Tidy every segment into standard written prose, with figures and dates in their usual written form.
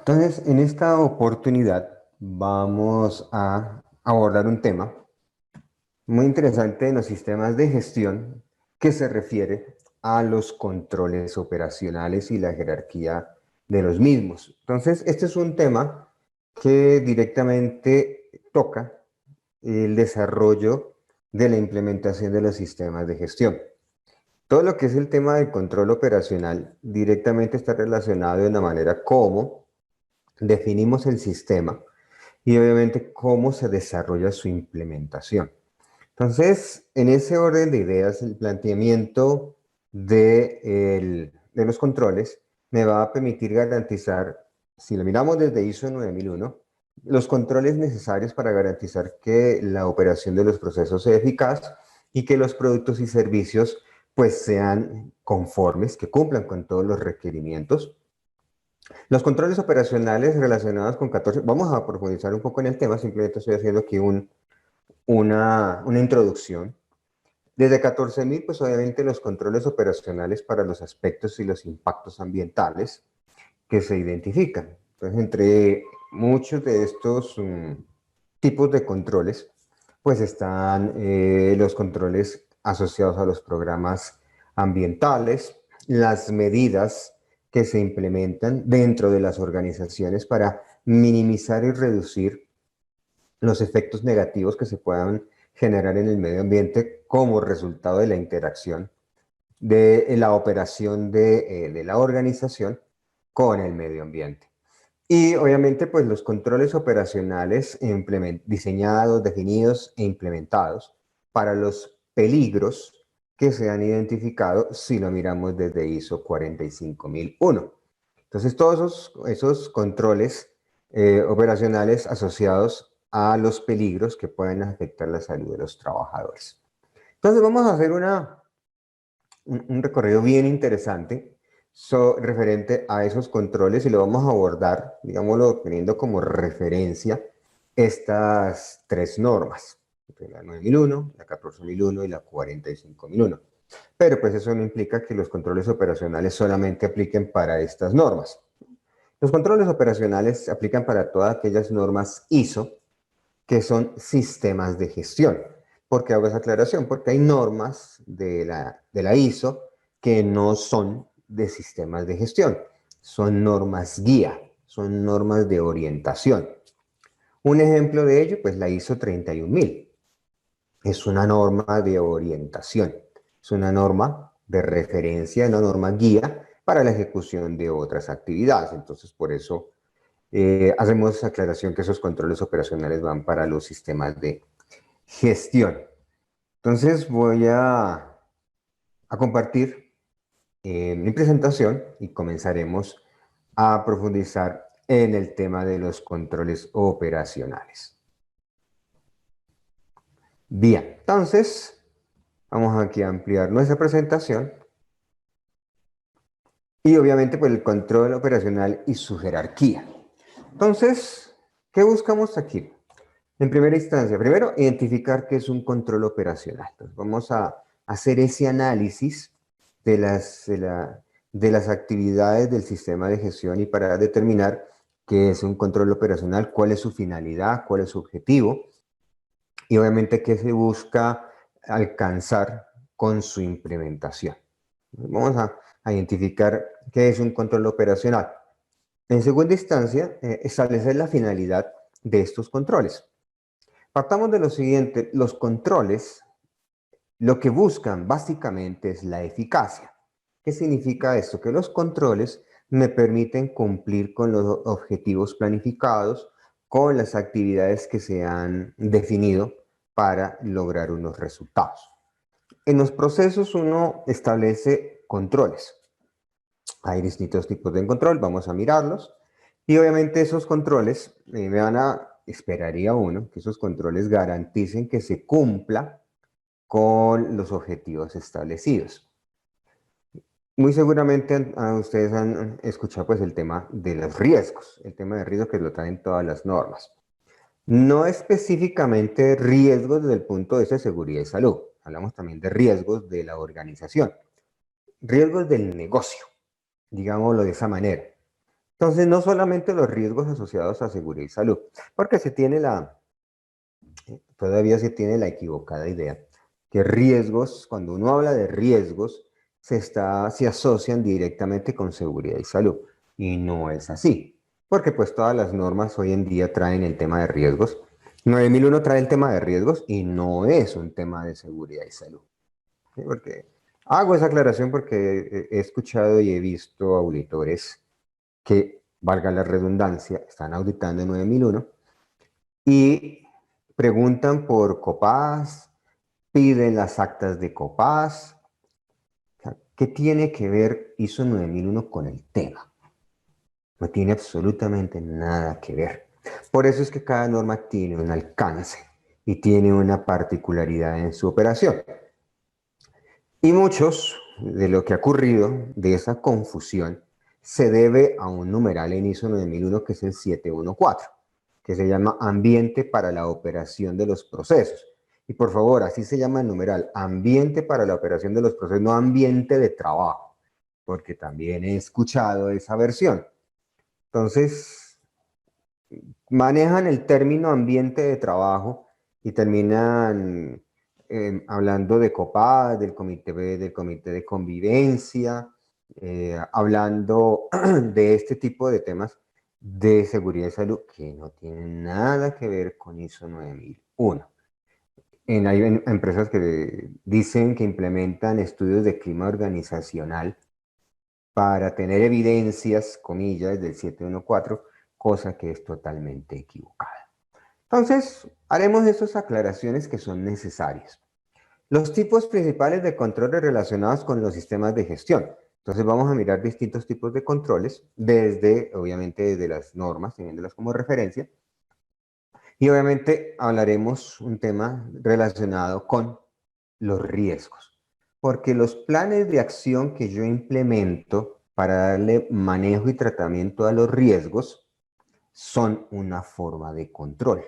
Entonces, en esta oportunidad vamos a abordar un tema muy interesante en los sistemas de gestión que se refiere a los controles operacionales y la jerarquía de los mismos. Entonces, este es un tema que directamente toca el desarrollo de la implementación de los sistemas de gestión. Todo lo que es el tema del control operacional directamente está relacionado de una manera como definimos el sistema y obviamente cómo se desarrolla su implementación. Entonces, en ese orden de ideas, el planteamiento de los controles me va a permitir garantizar, si lo miramos desde ISO 9001, los controles necesarios para garantizar que la operación de los procesos sea eficaz y que los productos y servicios pues sean conformes, que cumplan con todos los requerimientos. Los controles operacionales relacionados con 14, vamos a profundizar un poco en el tema, simplemente estoy haciendo aquí una introducción. Desde 14.000, pues obviamente los controles operacionales para los aspectos y los impactos ambientales que se identifican. Entonces, entre muchos de estos tipos de controles, pues están los controles asociados a los programas ambientales, las medidas que se implementan dentro de las organizaciones para minimizar y reducir los efectos negativos que se puedan generar en el medio ambiente como resultado de la interacción de la operación de la organización con el medio ambiente. Y obviamente, pues los controles operacionales diseñados, definidos e implementados para los peligros que se han identificado si lo miramos desde ISO 45001. Entonces, todos esos controles operacionales asociados a los peligros que pueden afectar la salud de los trabajadores. Entonces, vamos a hacer un recorrido bien interesante referente a esos controles y lo vamos a abordar, digámoslo, teniendo como referencia estas tres normas, la 9001, la 14.001 y la 45.001. Pero pues eso no implica que los controles operacionales solamente apliquen para estas normas. Los controles operacionales se aplican para todas aquellas normas ISO que son sistemas de gestión. ¿Por qué hago esa aclaración? Porque hay normas de la ISO que no son de sistemas de gestión, son normas guía, son normas de orientación. Un ejemplo de ello, pues la ISO 31000. Es una norma de orientación, es una norma de referencia, una norma guía para la ejecución de otras actividades. Entonces, por eso hacemos aclaración que esos controles operacionales van para los sistemas de gestión. Entonces voy a compartir mi presentación y comenzaremos a profundizar en el tema de los controles operacionales. Bien, entonces vamos aquí a ampliar nuestra presentación y obviamente pues el control operacional y su jerarquía. Entonces, ¿qué buscamos aquí? En primera instancia, primero, identificar qué es un control operacional. Entonces, vamos a hacer ese análisis de las actividades del sistema de gestión y para determinar qué es un control operacional, cuál es su finalidad, cuál es su objetivo y obviamente qué se busca alcanzar con su implementación. Vamos a identificar qué es un control operacional. En segunda instancia, establecer la finalidad de estos controles. Partamos de lo siguiente, los controles lo que buscan básicamente es la eficacia. ¿Qué significa esto? Que los controles me permiten cumplir con los objetivos planificados, con las actividades que se han definido para lograr unos resultados. En los procesos uno establece controles. Hay distintos tipos de control, vamos a mirarlos. Y obviamente esos controles esperaría uno que esos controles garanticen que se cumpla con los objetivos establecidos. Muy seguramente ustedes han escuchado pues el tema de los riesgos, el tema de riesgos que lo traen todas las normas. No específicamente riesgos desde el punto de vista de seguridad y salud, hablamos también de riesgos de la organización, riesgos del negocio, digámoslo de esa manera. Entonces, no solamente los riesgos asociados a seguridad y salud, porque todavía se tiene la equivocada idea que riesgos, cuando uno habla de riesgos, se asocian directamente con seguridad y salud. Y no es así, porque pues todas las normas hoy en día traen el tema de riesgos. 9001 trae el tema de riesgos y no es un tema de seguridad y salud. ¿Sí? Porque hago esa aclaración porque he escuchado y he visto auditores que, valga la redundancia, están auditando en 9001 y preguntan por COPAS, piden las actas de COPAS. O sea, ¿qué tiene que ver ISO 9001 con el tema? No tiene absolutamente nada que ver. Por eso es que cada norma tiene un alcance y tiene una particularidad en su operación. Y muchos de lo que ha ocurrido de esa confusión se debe a un numeral en ISO 9001 que es el 714, que se llama Ambiente para la operación de los procesos. Y por favor, así se llama el numeral, Ambiente para la operación de los procesos, no ambiente de trabajo, porque también he escuchado esa versión. Entonces, manejan el término ambiente de trabajo y terminan hablando de COPAD, del comité de convivencia, hablando de este tipo de temas de seguridad y salud que no tienen nada que ver con ISO 9001. Hay empresas que dicen que implementan estudios de clima organizacional para tener evidencias, comillas, del 714, cosa que es totalmente equivocada. Entonces, haremos esas aclaraciones que son necesarias. Los tipos principales de controles relacionados con los sistemas de gestión. Entonces vamos a mirar distintos tipos de controles, obviamente desde las normas, teniéndolas como referencia, y obviamente hablaremos un tema relacionado con los riesgos, porque los planes de acción que yo implemento para darle manejo y tratamiento a los riesgos son una forma de control.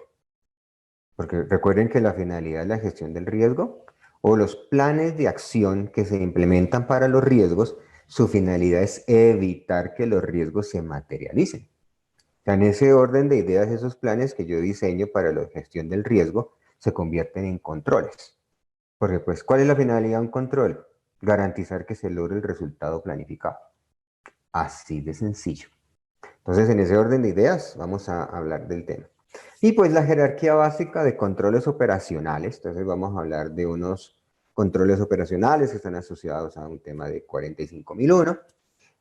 Porque recuerden que la finalidad es la gestión del riesgo o los planes de acción que se implementan para los riesgos, su finalidad es evitar que los riesgos se materialicen. O sea, en ese orden de ideas, esos planes que yo diseño para la gestión del riesgo se convierten en controles. Porque pues, ¿cuál es la finalidad de un control? Garantizar que se logre el resultado planificado. Así de sencillo. Entonces, en ese orden de ideas, vamos a hablar del tema. Y pues la jerarquía básica de controles operacionales. Entonces, vamos a hablar de unos controles operacionales que están asociados a un tema de 45001.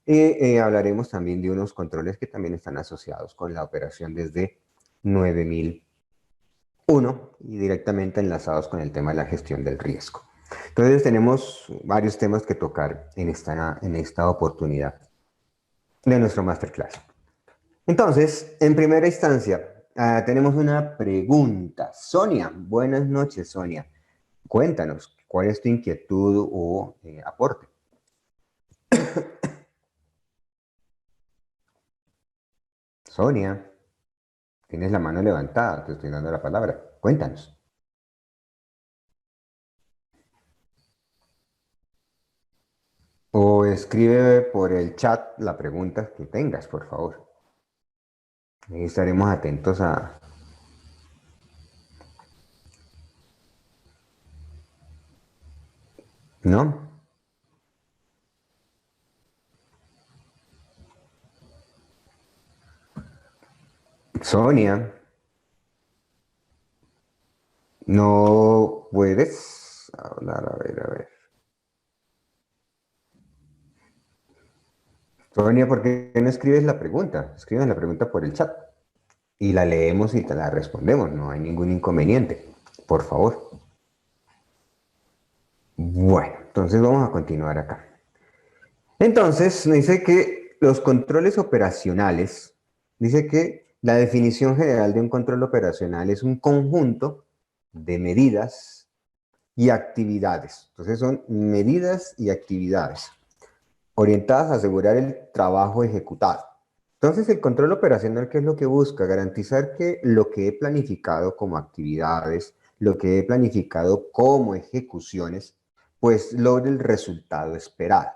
Y hablaremos también de unos controles que también están asociados con la operación desde 9001 y directamente enlazados con el tema de la gestión del riesgo. Entonces tenemos varios temas que tocar en esta oportunidad de nuestro masterclass. Entonces, en primera instancia, tenemos una pregunta. Sonia, buenas noches, Sonia. Cuéntanos, ¿cuál es tu inquietud o aporte? Sonia, tienes la mano levantada, te estoy dando la palabra. Cuéntanos. O escribe por el chat la pregunta que tengas, por favor. Ahí estaremos atentos a... ¿No? Sonia, no puedes hablar, a ver, a ver. Sonia, ¿por qué no escribes la pregunta? Escribes la pregunta por el chat y la leemos y te la respondemos. No hay ningún inconveniente. Por favor. Bueno, entonces vamos a continuar acá. Entonces, me dice que los controles operacionales, dice que la definición general de un control operacional es un conjunto de medidas y actividades. Entonces son medidas y actividades orientadas a asegurar el trabajo ejecutado. Entonces el control operacional, ¿qué es lo que busca? Garantizar que lo que he planificado como actividades, lo que he planificado como ejecuciones, pues logre el resultado esperado.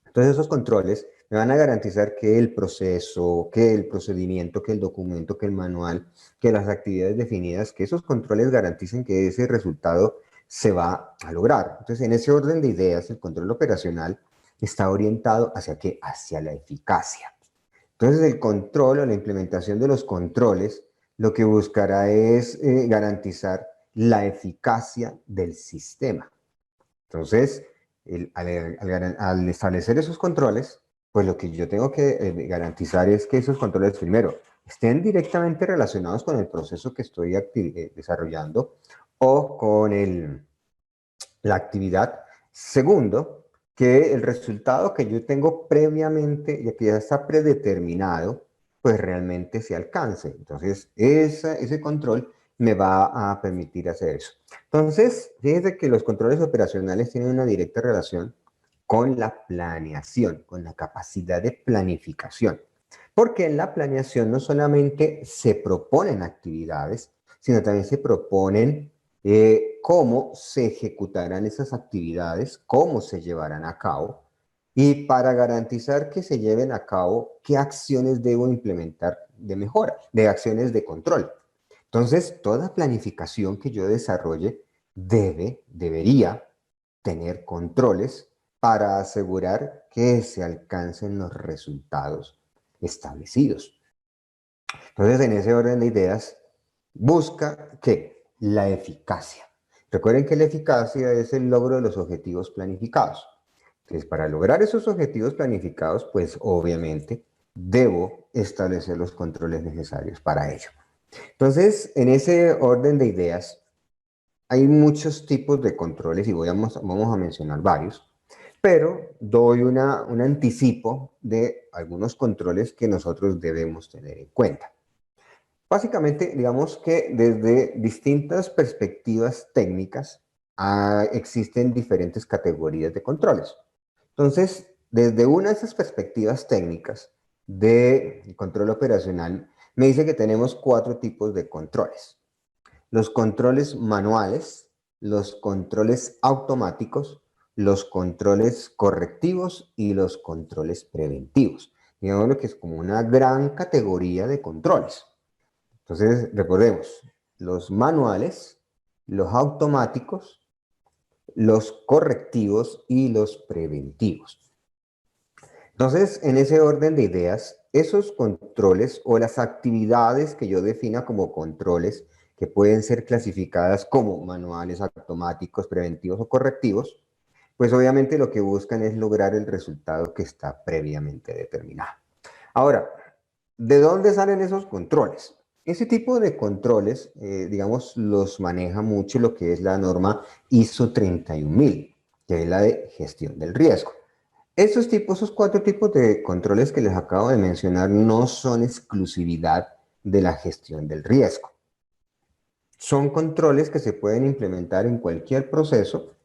Entonces esos controles Me van a garantizar que el proceso, que el procedimiento, que el documento, que el manual, que las actividades definidas, que esos controles garanticen que ese resultado se va a lograr. Entonces, en ese orden de ideas, el control operacional está orientado hacia qué? Hacia la eficacia. Entonces, el control o la implementación de los controles lo que buscará es garantizar la eficacia del sistema. Entonces, al establecer esos controles, pues lo que yo tengo que garantizar es que esos controles, primero, estén directamente relacionados con el proceso que estoy desarrollando o con la actividad. Segundo, que el resultado que yo tengo previamente, ya que ya está predeterminado, pues realmente se alcance. Entonces, ese control me va a permitir hacer eso. Entonces, fíjense que los controles operacionales tienen una directa relación con la planeación, con la capacidad de planificación. Porque en la planeación no solamente se proponen actividades, sino también se proponen cómo se ejecutarán esas actividades, cómo se llevarán a cabo y para garantizar que se lleven a cabo, qué acciones debo implementar de mejora, de acciones de control. Entonces, toda planificación que yo desarrolle debería tener controles para asegurar que se alcancen los resultados establecidos. Entonces, en ese orden de ideas, busca ¿qué? La eficacia. Recuerden que la eficacia es el logro de los objetivos planificados. Entonces, para lograr esos objetivos planificados, pues obviamente debo establecer los controles necesarios para ello. Entonces, en ese orden de ideas, hay muchos tipos de controles y vamos a mencionar varios, pero doy un anticipo de algunos controles que nosotros debemos tener en cuenta. Básicamente, digamos que desde distintas perspectivas técnicas existen diferentes categorías de controles. Entonces, desde una de esas perspectivas técnicas de control operacional, me dice que tenemos 4 tipos de controles. Los controles manuales, los controles automáticos, los controles correctivos y los controles preventivos. Digamos que es como una gran categoría de controles. Entonces, recordemos, los manuales, los automáticos, los correctivos y los preventivos. Entonces, en ese orden de ideas, esos controles o las actividades que yo defina como controles, que pueden ser clasificadas como manuales, automáticos, preventivos o correctivos, pues obviamente lo que buscan es lograr el resultado que está previamente determinado. Ahora, ¿de dónde salen esos controles? Ese tipo de controles, digamos, los maneja mucho lo que es la norma ISO 31000, que es la de gestión del riesgo. Esos 4 tipos de controles que les acabo de mencionar no son exclusividad de la gestión del riesgo. Son controles que se pueden implementar en cualquier proceso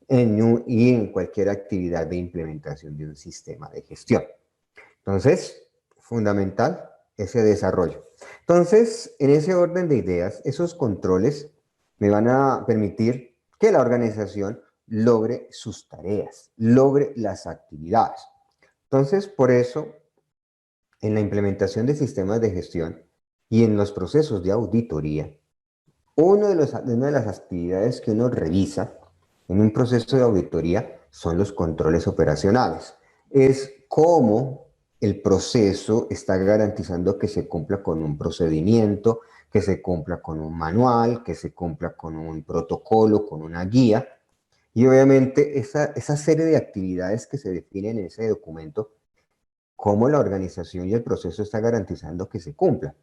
y en cualquier actividad de implementación de un sistema de gestión. Entonces, fundamental ese desarrollo. Entonces, en ese orden de ideas, esos controles me van a permitir que la organización logre sus tareas, logre las actividades. Entonces, por eso, en la implementación de sistemas de gestión y en los procesos de auditoría, una de las actividades que uno revisa en un proceso de auditoría son los controles operacionales. Es cómo el proceso está garantizando que se cumpla con un procedimiento, que se cumpla con un manual, que se cumpla con un protocolo, con una guía. Y obviamente esa serie de actividades que se definen en ese documento, cómo la organización y el proceso está garantizando que se cumpla.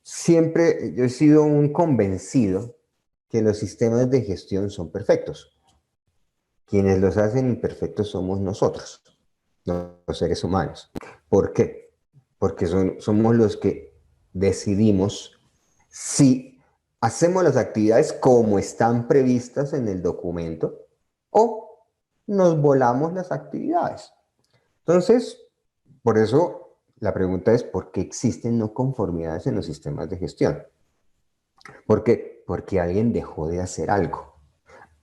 Siempre yo he sido un convencido que los sistemas de gestión son perfectos. Quienes los hacen imperfectos somos nosotros, los seres humanos. ¿Por qué? Porque somos los que decidimos si hacemos las actividades como están previstas en el documento o nos volamos las actividades. Entonces, por eso la pregunta es, ¿por qué existen no conformidades en los sistemas de gestión? ¿Por qué? Porque alguien dejó de hacer algo.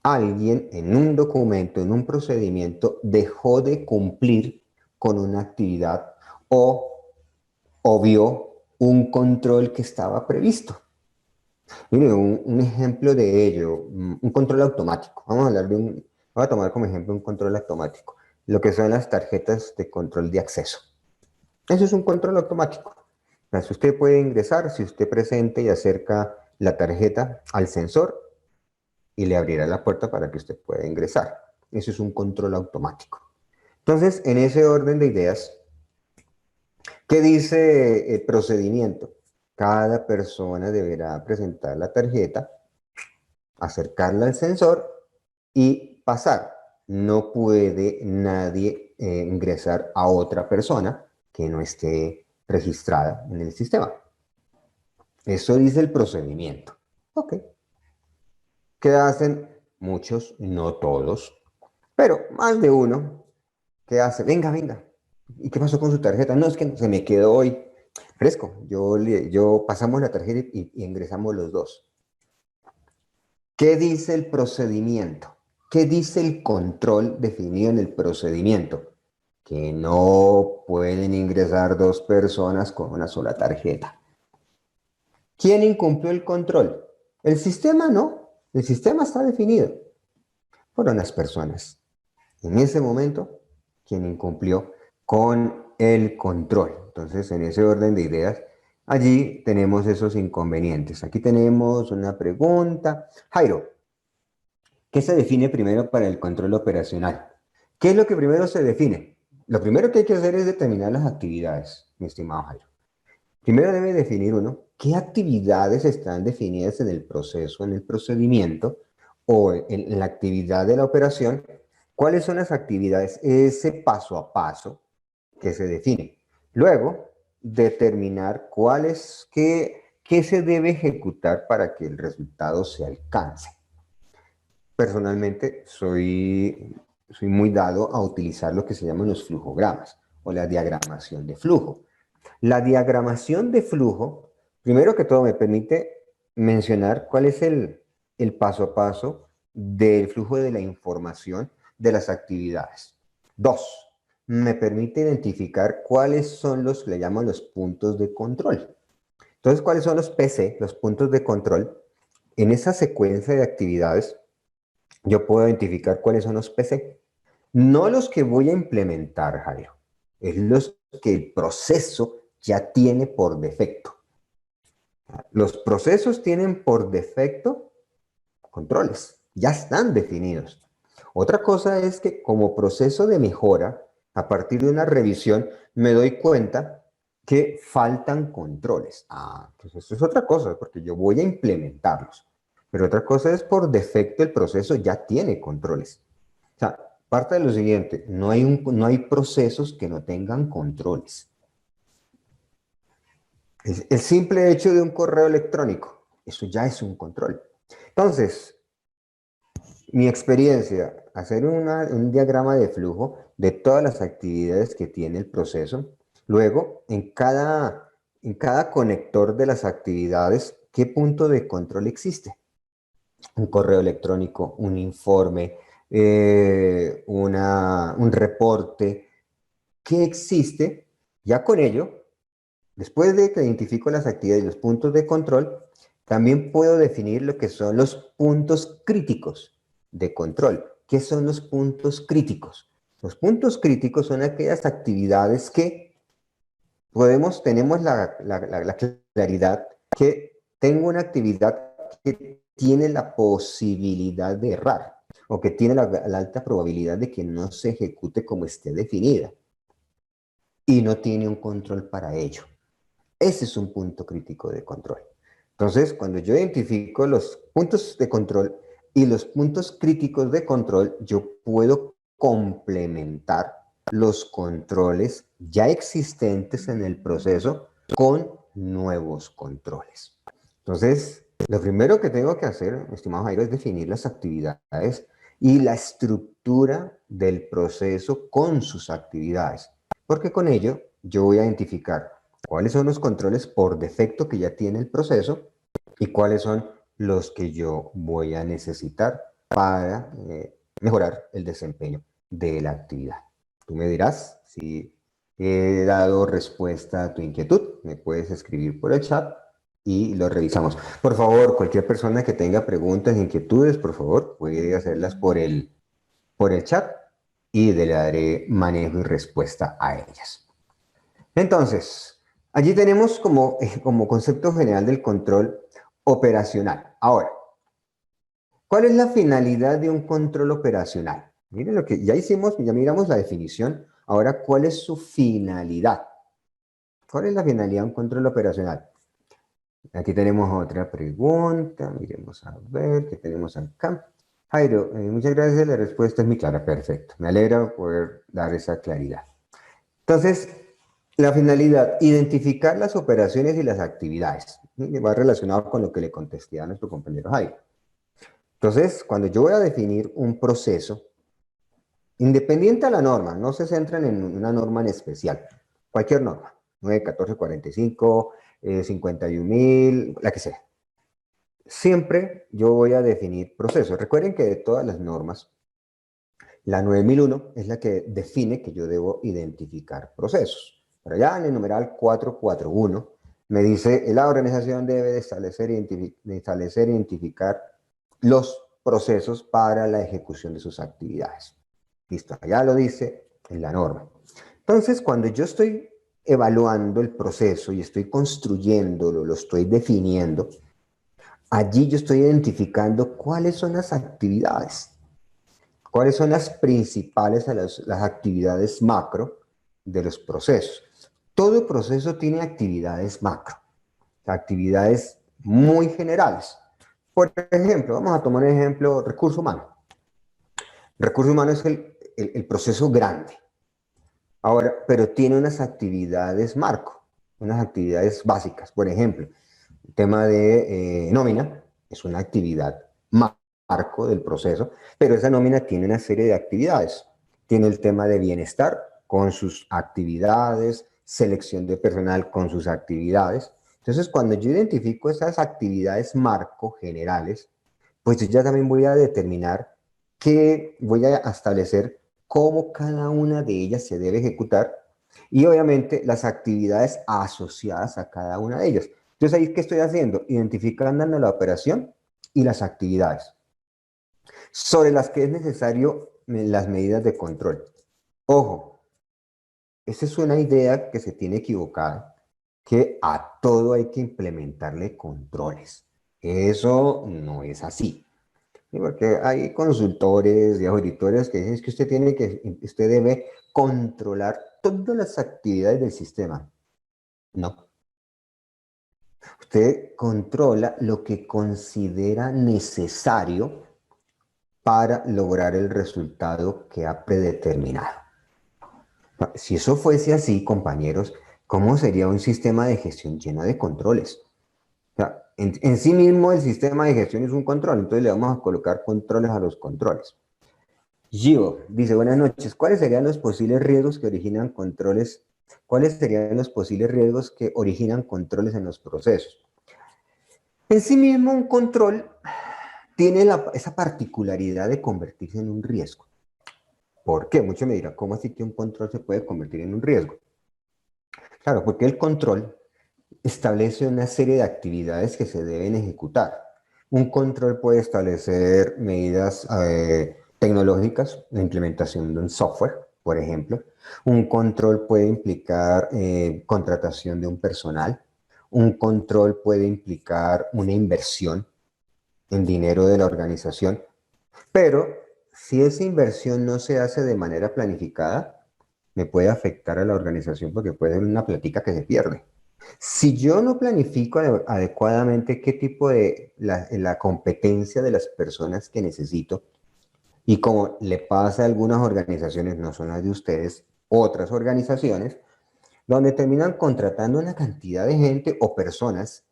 Alguien en un documento, en un procedimiento, dejó de cumplir con una actividad o obvió un control que estaba previsto. Mire, un ejemplo de ello, un control automático. Vamos a tomar como ejemplo un control automático, lo que son las tarjetas de control de acceso. Eso es un control automático. O sea, si usted puede ingresar, si usted presente y acerca la tarjeta al sensor y le abrirá la puerta para que usted pueda ingresar. Eso es un control automático. Entonces, en ese orden de ideas, ¿qué dice el procedimiento? Cada persona deberá presentar la tarjeta, acercarla al sensor y pasar. No puede nadie ingresar a otra persona que no esté registrada en el sistema. Eso dice el procedimiento. Ok. ¿Qué hacen? Muchos, no todos, pero más de uno. ¿Qué hace? Venga, venga. ¿Y qué pasó con su tarjeta? No, es que se me quedó hoy. Fresco. Yo pasamos la tarjeta y ingresamos los dos. ¿Qué dice el procedimiento? ¿Qué dice el control definido en el procedimiento? Que no pueden ingresar dos personas con una sola tarjeta. ¿Quién incumplió el control? El sistema no. El sistema está definido. Fueron las personas. En ese momento, quien incumplió con el control. Entonces, en ese orden de ideas, allí tenemos esos inconvenientes. Aquí tenemos una pregunta. Jairo, ¿qué se define primero para el control operacional? ¿Qué es lo que primero se define? Lo primero que hay que hacer es determinar las actividades, mi estimado Jairo. Primero debe definir uno qué actividades están definidas en el proceso, en el procedimiento o en la actividad de la operación. ¿Cuáles son las actividades? Ese paso a paso que se define. Luego, determinar qué se debe ejecutar para que el resultado se alcance. Personalmente, soy muy dado a utilizar lo que se llaman los flujogramas o la diagramación de flujo. La diagramación de flujo, primero que todo, me permite mencionar cuál es el paso a paso del flujo de la información de las actividades. Dos, me permite identificar cuáles son los que le llaman los puntos de control. Entonces, ¿cuáles son los PC, los puntos de control? En esa secuencia de actividades, yo puedo identificar cuáles son los PC. No los que voy a implementar, Jairo, es los que el proceso ya tiene por defecto. Los procesos tienen por defecto controles, ya están definidos. Otra cosa es que como proceso de mejora, a partir de una revisión, me doy cuenta que faltan controles. Pues eso es otra cosa, porque yo voy a implementarlos. Pero otra cosa es por defecto el proceso ya tiene controles. O sea, parte de lo siguiente, no hay procesos que no tengan controles. El simple hecho de un correo electrónico, eso ya es un control. Entonces, mi experiencia, hacer un diagrama de flujo de todas las actividades que tiene el proceso, luego en cada conector de las actividades, ¿qué punto de control existe? Un correo electrónico, un informe, un reporte, ¿qué existe? Ya con ello, después de que identifico las actividades y los puntos de control, también puedo definir lo que son los puntos críticos de control. ¿Qué son los puntos críticos? Los puntos críticos son aquellas actividades que tenemos la claridad que tengo una actividad que tiene la posibilidad de errar o que tiene la alta probabilidad de que no se ejecute como esté definida y no tiene un control para ello. Ese es un punto crítico de control. Entonces, cuando yo identifico los puntos de control y los puntos críticos de control, yo puedo complementar los controles ya existentes en el proceso con nuevos controles. Entonces, lo primero que tengo que hacer, estimado Jairo, es definir las actividades y la estructura del proceso con sus actividades, porque con ello yo voy a identificar cuáles son los controles por defecto que ya tiene el proceso y cuáles son los que yo voy a necesitar para mejorar el desempeño de la actividad. Tú me dirás si he dado respuesta a tu inquietud. Me puedes escribir por el chat y lo revisamos. Por favor, cualquier persona que tenga preguntas, inquietudes, por favor, puede hacerlas por el chat y le daré manejo y respuesta a ellas. Entonces, allí tenemos como concepto general del control operacional. Ahora, ¿cuál es la finalidad de un control operacional? Miren lo que ya hicimos, ya miramos la definición. Ahora, ¿cuál es su finalidad? ¿Cuál es la finalidad de un control operacional? Aquí tenemos otra pregunta. Miremos a ver qué tenemos acá. Jairo, muchas gracias. La respuesta es muy clara. Perfecto. Me alegra poder dar esa claridad. Entonces, la finalidad, identificar las operaciones y las actividades. Va relacionado con lo que le contesté a nuestro compañero Jairo. Entonces, cuando yo voy a definir un proceso, independiente a la norma, no se centran en una norma en especial, cualquier norma, 9, 14, 45, 51.000, la que sea. Siempre yo voy a definir procesos. Recuerden que de todas las normas, la 9001 es la que define que yo debo identificar procesos. Pero ya en el numeral 441 me dice, la organización debe de establecer e identificar los procesos para la ejecución de sus actividades. Listo, ya lo dice en la norma. Entonces, cuando yo estoy evaluando el proceso y estoy construyéndolo, lo estoy definiendo, allí yo estoy identificando cuáles son las actividades, cuáles son las principales las actividades macro de los procesos. Todo proceso tiene actividades macro, actividades muy generales. Por ejemplo, vamos a tomar un ejemplo, recurso humano. Recurso humano es el proceso grande. Ahora, pero tiene unas actividades marco, unas actividades básicas. Por ejemplo, el tema de nómina es una actividad marco del proceso, pero esa nómina tiene una serie de actividades. Tiene el tema de bienestar con sus actividades, selección de personal con sus actividades. Entonces, cuando yo identifico esas actividades marco generales, pues yo ya también voy a determinar que voy a establecer cómo cada una de ellas se debe ejecutar y obviamente las actividades asociadas a cada una de ellas. Entonces ahí, ¿qué estoy haciendo? Identificando la operación y las actividades sobre las que es necesario las medidas de control. Ojo, esa es una idea que se tiene equivocada, que a todo hay que implementarle controles. Eso no es así. Sí, porque hay consultores y auditores que dicen que usted debe controlar todas las actividades del sistema. No. Usted controla lo que considera necesario para lograr el resultado que ha predeterminado. Si eso fuese así, compañeros, ¿cómo sería un sistema de gestión lleno de controles? O sea, en sí mismo el sistema de gestión es un control, entonces le vamos a colocar controles a los controles. Gio dice, buenas noches, ¿cuáles serían los posibles riesgos que originan controles? ¿Cuáles serían los posibles riesgos que originan controles en los procesos? En sí mismo un control tiene esa particularidad de convertirse en un riesgo. ¿Por qué? Muchos me dirán, ¿cómo así que un control se puede convertir en un riesgo? Claro, porque el control establece una serie de actividades que se deben ejecutar. Un control puede establecer medidas tecnológicas, la implementación de un software, por ejemplo. Un control puede implicar contratación de un personal. Un control puede implicar una inversión en dinero de la organización. Pero si esa inversión no se hace de manera planificada, me puede afectar a la organización porque puede ser una plática que se pierde. Si yo no planifico adecuadamente qué tipo de la competencia de las personas que necesito, y como le pasa a algunas organizaciones, no son las de ustedes, otras organizaciones, donde terminan contratando una cantidad de gente o personas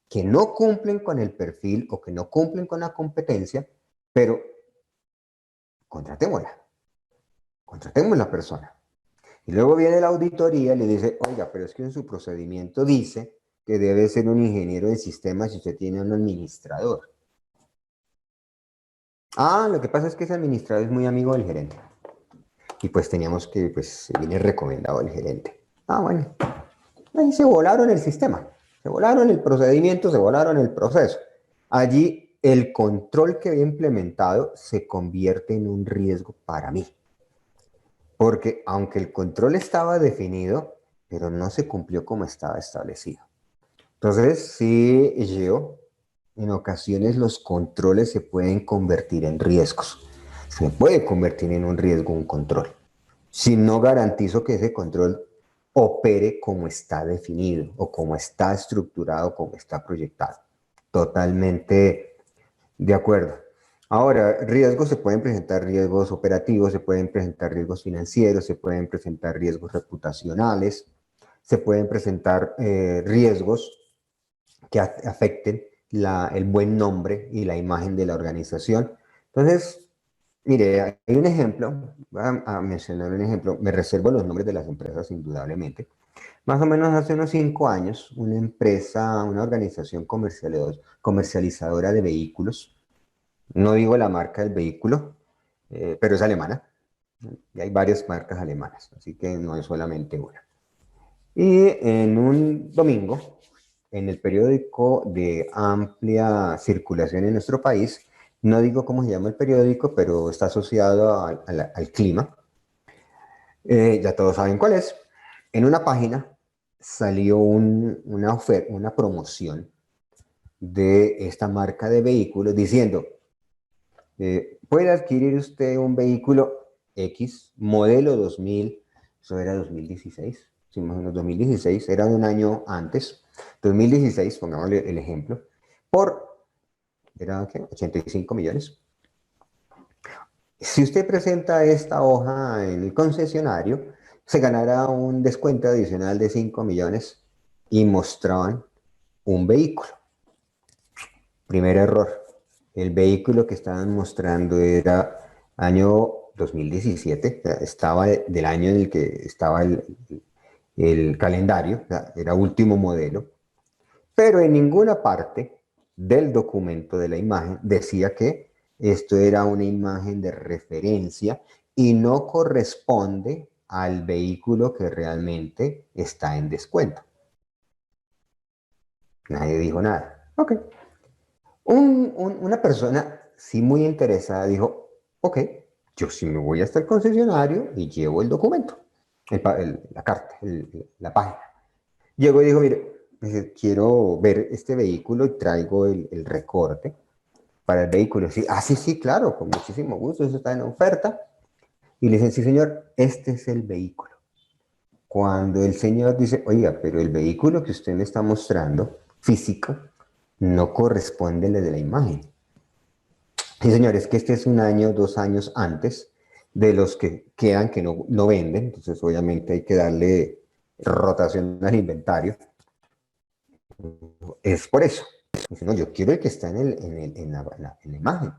que no cumplen con el perfil o que no cumplen con la competencia, pero contratémosla, contratemos la persona. Y luego viene la auditoría y le dice, oiga, pero es que en su procedimiento dice que debe ser un ingeniero de sistemas si usted tiene un administrador. Ah, lo que pasa es que ese administrador es muy amigo del gerente. y pues teníamos que, pues se viene recomendado el gerente. Ah, bueno, ahí se volaron el sistema, se volaron el procedimiento, se volaron el proceso. Allí el control que había implementado se convierte en un riesgo para mí, porque aunque el control estaba definido, pero no se cumplió como estaba establecido. Entonces, sí, yo, en ocasiones los controles se pueden convertir en riesgos. Se puede convertir en un riesgo un control. Si no garantizo que ese control opere como está definido o como está estructurado, como está proyectado. Totalmente de acuerdo. Ahora, riesgos se pueden presentar riesgos operativos, se pueden presentar riesgos financieros, se pueden presentar riesgos reputacionales, se pueden presentar riesgos que afecten el buen nombre y la imagen de la organización. Entonces, mire, hay un ejemplo, voy a mencionar un ejemplo, me reservo los nombres de las empresas indudablemente. Más o menos hace unos 5 años, una empresa, una organización comercializadora de vehículos, no digo la marca del vehículo, pero es alemana, y hay varias marcas alemanas, así que no es solamente una. Y en un domingo, en el periódico de amplia circulación en nuestro país, no digo cómo se llama el periódico, pero está asociado al clima, ya todos saben cuál es. En una página salió una oferta, una promoción de esta marca de vehículos diciendo, puede adquirir usted un vehículo X, modelo 2000, eso era 2016, sí, más o menos 2016, era de un año antes, 2016, pongámosle el ejemplo, por, ¿era qué? 85 millones. Si usted presenta esta hoja en el concesionario, se ganará un descuento adicional de 5 millones y mostraban un vehículo. Primer error. El vehículo que estaban mostrando era año 2017, estaba del año en el que estaba el calendario, era último modelo, pero en ninguna parte del documento de la imagen decía que esto era una imagen de referencia y no corresponde al vehículo que realmente está en descuento. Nadie dijo nada. Ok. Una persona, sí muy interesada, dijo, ok, yo sí me voy hasta el concesionario y llevo el documento, la carta, la página. Llegó y dijo, mire, dice, quiero ver este vehículo y traigo el recorte para el vehículo. Sí, ah, sí, sí, claro, con muchísimo gusto, eso está en oferta. Y le dicen, sí, señor, este es el vehículo. Cuando el señor dice, oiga, pero el vehículo que usted me está mostrando, físico, no corresponde al de la imagen. Sí, señor, es que este es un año, 2 años antes de los que quedan que no venden, entonces obviamente hay que darle rotación al inventario. Es por eso. Dice, no, yo quiero el que está en la imagen.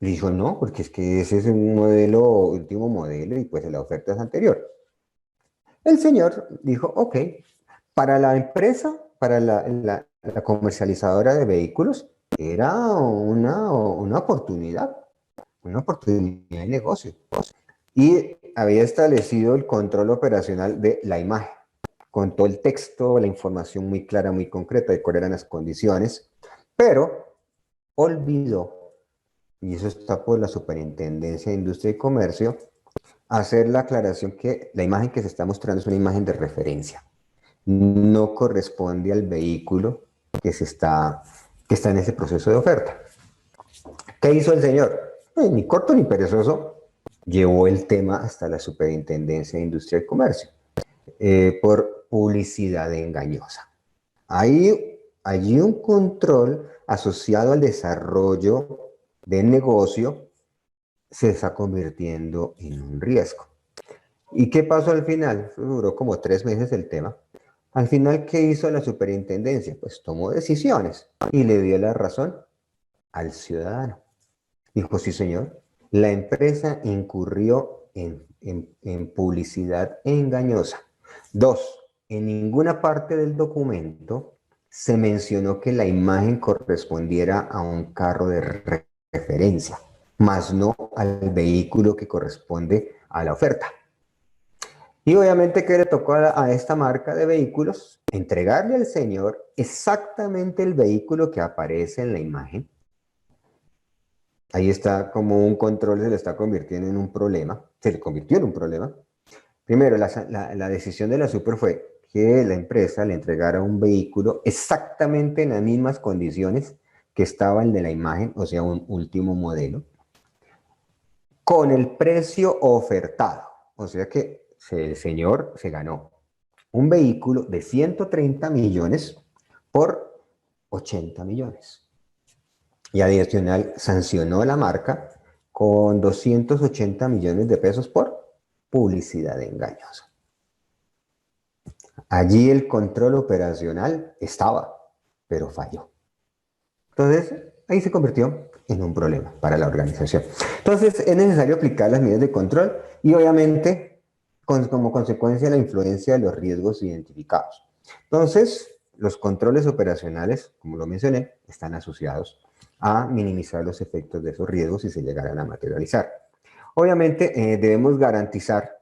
Le dijo, no, porque es que ese es un modelo, último modelo, y pues la oferta es anterior. El señor dijo, ok, para la empresa, para la comercializadora de vehículos, era una oportunidad de negocio. Y había establecido el control operacional de la imagen, con todo el texto, la información muy clara, muy concreta de cuáles eran las condiciones, pero olvidó, y eso está por la Superintendencia de Industria y Comercio, hacer la aclaración que la imagen que se está mostrando es una imagen de referencia. No corresponde al vehículo que está en ese proceso de oferta. ¿Qué hizo el señor? Ni corto ni perezoso, llevó el tema hasta la Superintendencia de Industria y Comercio por publicidad engañosa. Allí un control asociado al desarrollo del negocio se está convirtiendo en un riesgo. ¿Y qué pasó al final? Duró como 3 meses el tema. Al final, ¿qué hizo la superintendencia? Pues tomó decisiones y le dio la razón al ciudadano. Dijo, sí, señor, la empresa incurrió en publicidad engañosa. 2, en ninguna parte del documento se mencionó que la imagen correspondiera a un carro de referencia, más no al vehículo que corresponde a la oferta. Y obviamente que le tocó a esta marca de vehículos entregarle al señor exactamente el vehículo que aparece en la imagen. Ahí está como un control se le está convirtiendo en un problema, se le convirtió en un problema. Primero, la decisión de la Super fue que la empresa le entregara un vehículo exactamente en las mismas condiciones que estaba el de la imagen, o sea, un último modelo, con el precio ofertado. O sea que el señor se ganó un vehículo de 130 millones por 80 millones. Y adicional sancionó a la marca con 280 millones de pesos por publicidad engañosa. Allí el control operacional estaba, pero falló. Entonces, ahí se convirtió en un problema para la organización. Entonces, es necesario aplicar las medidas de control y obviamente, como consecuencia, la influencia de los riesgos identificados. Entonces, los controles operacionales, como lo mencioné, están asociados a minimizar los efectos de esos riesgos si se llegaran a materializar. Obviamente, debemos garantizar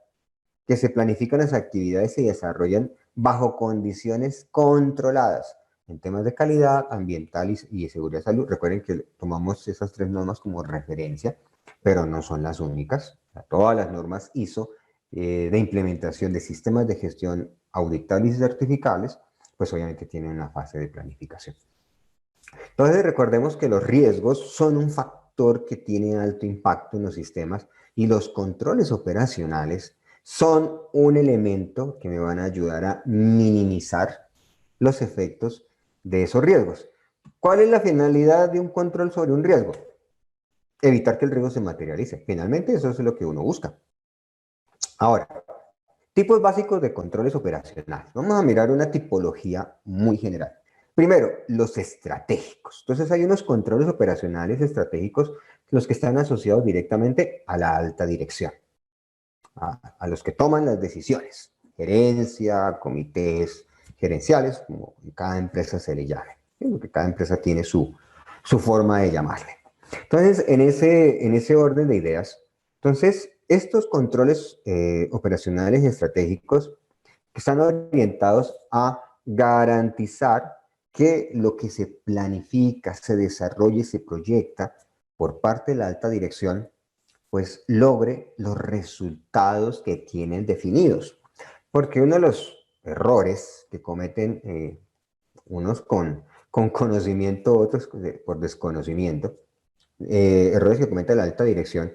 que se planifican las actividades y se desarrollan bajo condiciones controladas en temas de calidad ambiental y de seguridad de salud. Recuerden que tomamos esas 3 normas como referencia, pero no son las únicas. Todas las normas ISO de implementación de sistemas de gestión auditables y certificables, pues obviamente tienen una fase de planificación. Entonces recordemos que los riesgos son un factor que tiene alto impacto en los sistemas y los controles operacionales son un elemento que me van a ayudar a minimizar los efectos de esos riesgos. ¿Cuál es la finalidad de un control sobre un riesgo? Evitar que el riesgo se materialice. Finalmente, eso es lo que uno busca. Ahora, tipos básicos de controles operacionales. Vamos a mirar una tipología muy general. Primero, los estratégicos. Entonces, hay unos controles operacionales estratégicos, los que están asociados directamente a la alta dirección, a los que toman las decisiones, gerencia, comités gerenciales, como en cada empresa se le llame, porque cada empresa tiene su forma de llamarle. Entonces, en ese orden de ideas, entonces, estos controles operacionales y estratégicos están orientados a garantizar que lo que se planifica, se desarrolla y se proyecta por parte de la alta dirección pues logre los resultados que tienen definidos. Porque uno de los errores que cometen unos con conocimiento, otros por desconocimiento, errores que comete la alta dirección,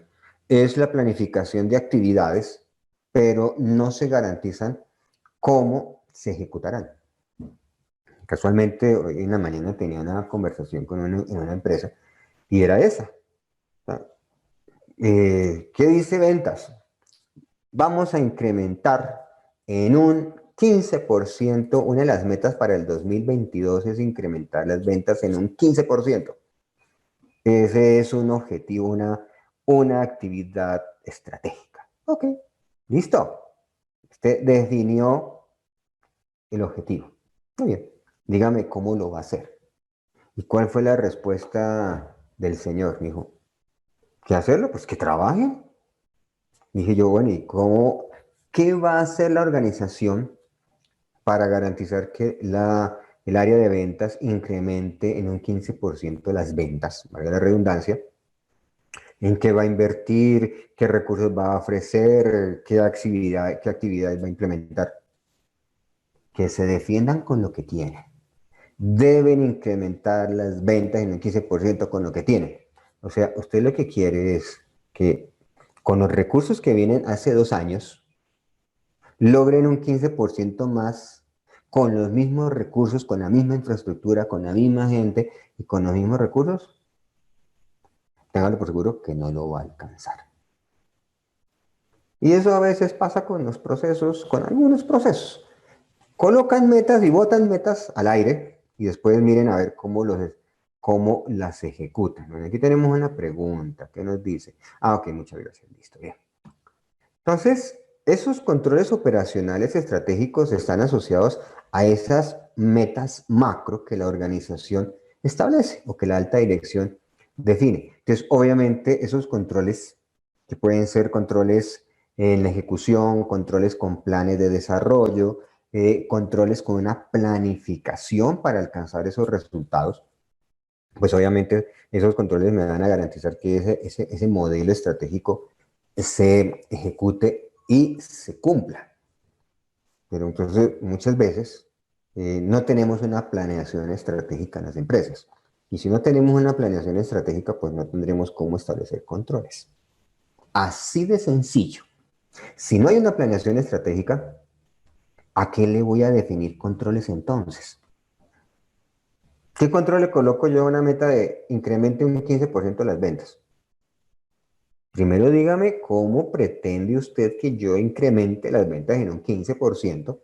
es la planificación de actividades, pero no se garantizan cómo se ejecutarán. Casualmente, hoy en la mañana tenía una conversación con en una empresa y era esa. ¿Qué dice ventas? Vamos a incrementar en un 15%, una de las metas para el 2022 es incrementar las ventas en un 15%. Ese es un objetivo, una actividad estratégica. Ok, listo. Usted definió el objetivo. Muy bien, dígame cómo lo va a hacer. ¿Y cuál fue la respuesta del señor? Me dijo, ¿qué hacerlo? Pues que trabajen. Dije yo, bueno, ¿y qué va a hacer la organización para garantizar que el área de ventas incremente en un 15% las ventas, valga la redundancia? ¿En qué va a invertir? ¿Qué recursos va a ofrecer? ¿Qué actividades va a implementar? Que se defiendan con lo que tienen. Deben incrementar las ventas en un 15% con lo que tienen. O sea, usted lo que quiere es que con los recursos que vienen hace 2 años, logren un 15% más con los mismos recursos, con la misma infraestructura, con la misma gente y con los mismos recursos, téngalo por seguro que no lo va a alcanzar. Y eso a veces pasa con los procesos, con algunos procesos. Colocan metas y botan metas al aire y después miren a ver cómo las ejecutan. Bueno, aquí tenemos una pregunta que nos dice, ok, muchas gracias, listo, bien. Entonces, esos controles operacionales estratégicos están asociados a esas metas macro que la organización establece o que la alta dirección define. Entonces, obviamente, esos controles, que pueden ser controles en la ejecución, controles con planes de desarrollo, controles con una planificación para alcanzar esos resultados. Pues obviamente esos controles me van a garantizar que ese modelo estratégico se ejecute y se cumpla. Pero entonces muchas veces no tenemos una planeación estratégica en las empresas. Y si no tenemos una planeación estratégica, pues no tendremos cómo establecer controles. Así de sencillo. Si no hay una planeación estratégica, ¿a qué le voy a definir controles entonces? ¿Qué control le coloco yo a una meta de incremente un 15% las ventas? Primero dígame cómo pretende usted que yo incremente las ventas en un 15%.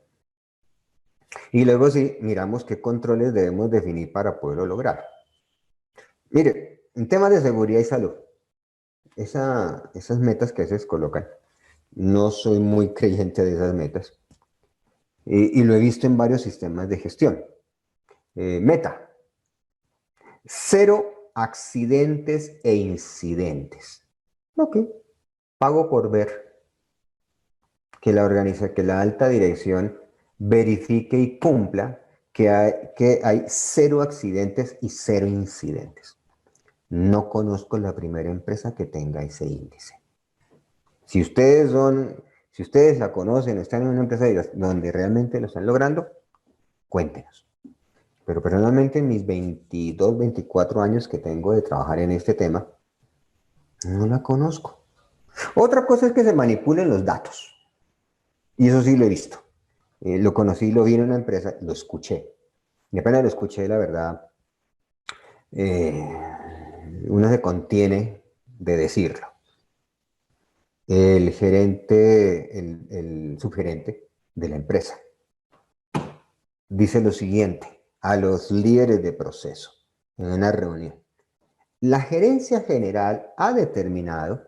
Y luego sí, miramos qué controles debemos definir para poderlo lograr. Mire, en temas de seguridad y salud, esas metas que a veces colocan, no soy muy creyente de esas metas. Y lo he visto en varios sistemas de gestión. Meta, cero accidentes e incidentes. Ok, pago por ver que la alta dirección verifique y cumpla que hay cero accidentes y cero incidentes. No conozco la primera empresa que tenga ese índice. Si ustedes son, si ustedes la conocen, están en una empresa donde realmente lo están logrando, cuéntenos. Pero personalmente en mis 22, 24 años que tengo de trabajar en este tema, no la conozco. Otra cosa es que se manipulen los datos. Y eso sí lo he visto. Lo conocí, lo vi en una empresa, lo escuché. Y apenas lo escuché, la verdad, uno se contiene de decirlo. El gerente, el subgerente de la empresa, dice lo siguiente a los líderes de proceso en una reunión. La gerencia general ha determinado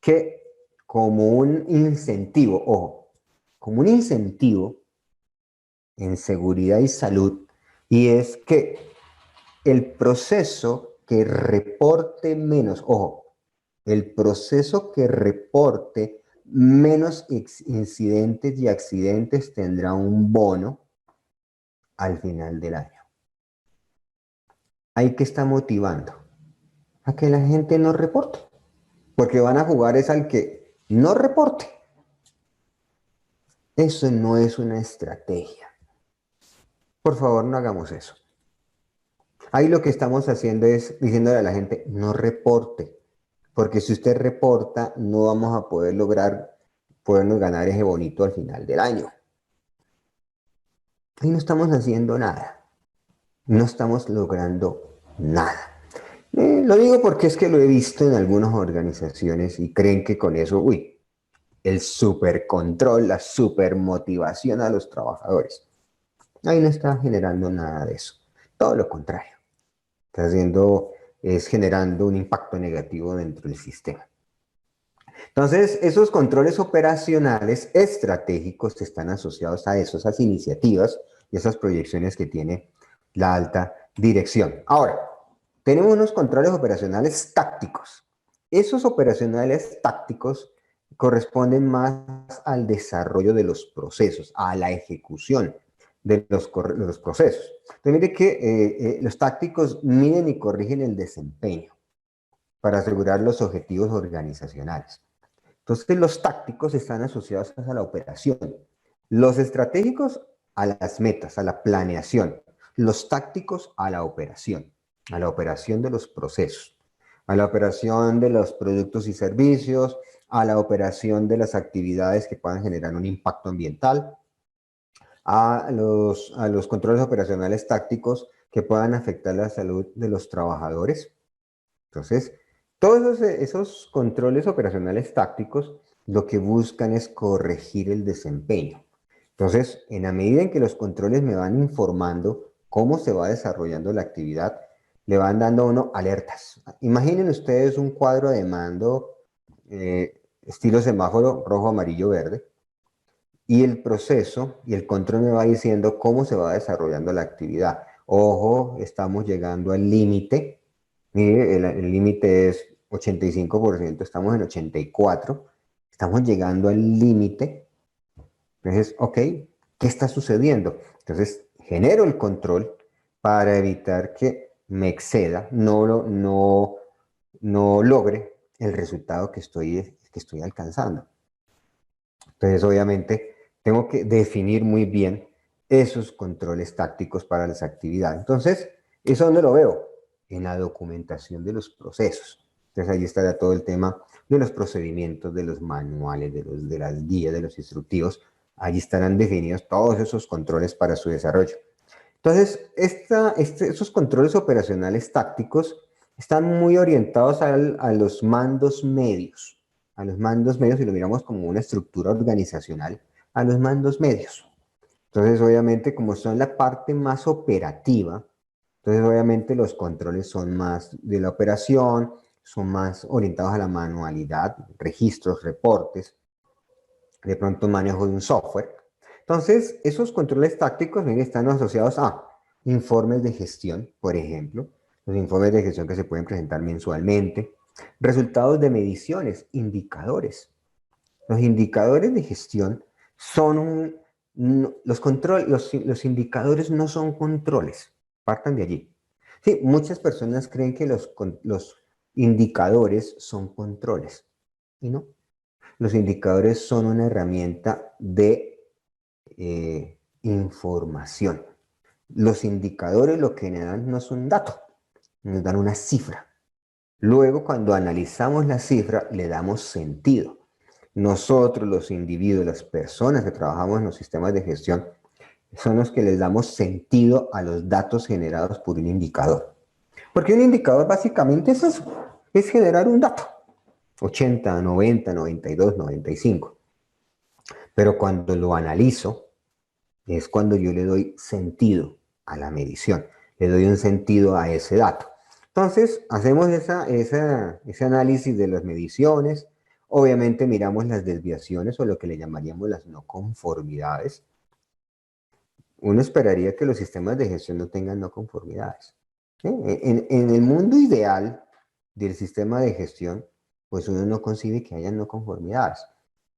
que como un incentivo, ojo, como un incentivo en seguridad y salud, y es que el proceso que reporte menos, ojo, el proceso que reporte menos incidentes y accidentes tendrá un bono al final del año. Hay que estar motivando a que la gente no reporte, porque van a jugar es al que no reporte. Eso no es una estrategia. Por favor, no hagamos eso. Ahí lo que estamos haciendo es diciéndole a la gente, no reporte, porque si usted reporta, no vamos a poder lograr, podernos ganar ese bonito al final del año. Ahí no estamos haciendo nada, no estamos logrando nada. Lo digo porque es que lo he visto en algunas organizaciones y creen que con eso, uy, el supercontrol, la supermotivación a los trabajadores. Ahí no está generando nada de eso. Todo lo contrario. Está haciendo, es generando un impacto negativo dentro del sistema. Entonces, esos controles operacionales estratégicos están asociados a eso, esas iniciativas y esas proyecciones que tiene la alta dirección. Ahora, tenemos unos controles operacionales tácticos. Esos operacionales tácticos corresponden más al desarrollo de los procesos, a la ejecución de los procesos. Entonces, mire que los tácticos miden y corrigen el desempeño para asegurar los objetivos organizacionales. Entonces, los tácticos están asociados a la operación, los estratégicos a las metas, a la planeación, los tácticos a la operación de los procesos, a la operación de los productos y servicios, a la operación de las actividades que puedan generar un impacto ambiental, a los controles operacionales tácticos que puedan afectar la salud de los trabajadores. Entonces, todos esos controles operacionales tácticos lo que buscan es corregir el desempeño. Entonces, en la medida en que los controles me van informando cómo se va desarrollando la actividad, le van dando a uno alertas. Imaginen ustedes un cuadro de mando estilo semáforo rojo, amarillo, verde, y el proceso y el control me va diciendo cómo se va desarrollando la actividad. Ojo, estamos llegando al límite. Mire, el límite es 85%, estamos en 84%. estamos llegando al límite. Entonces, ok, ¿qué está sucediendo? Entonces, genero el control para evitar que me exceda, no logre el resultado que estoy alcanzando. Entonces, obviamente, tengo que definir muy bien esos controles tácticos para las actividades. Entonces, ¿eso dónde lo veo? En la documentación de los procesos. Entonces, ahí estará todo el tema de los procedimientos, de los manuales, de las guías, de los instructivos. Allí estarán definidos todos esos controles para su desarrollo. Entonces, esos controles operacionales tácticos están muy orientados a los mandos medios, y lo miramos como una estructura organizacional, a los mandos medios. Entonces, obviamente, como son la parte más operativa, entonces obviamente los controles son más de la operación, son más orientados a la manualidad, registros, reportes, de pronto manejo de un software. Entonces, esos controles tácticos están asociados a informes de gestión, por ejemplo, los informes de gestión que se pueden presentar mensualmente, resultados de mediciones, indicadores. Los indicadores de gestión son los indicadores no son controles, partan de allí. Sí, muchas personas creen que los indicadores son controles, y no. Los indicadores son una herramienta de información. Los indicadores lo que nos dan no es un dato, nos dan una cifra. Luego, cuando analizamos la cifra, le damos sentido. Nosotros, los individuos, las personas que trabajamos en los sistemas de gestión, son los que les damos sentido a los datos generados por un indicador. Porque un indicador básicamente es eso, es generar un dato. 80, 90, 92, 95. Pero cuando lo analizo, es cuando yo le doy sentido a la medición, le doy un sentido a ese dato. Entonces, hacemos ese análisis de las mediciones, obviamente miramos las desviaciones o lo que le llamaríamos las no conformidades. Uno esperaría que los sistemas de gestión no tengan no conformidades. ¿Sí? En el mundo ideal del sistema de gestión, pues uno no concibe que haya no conformidades,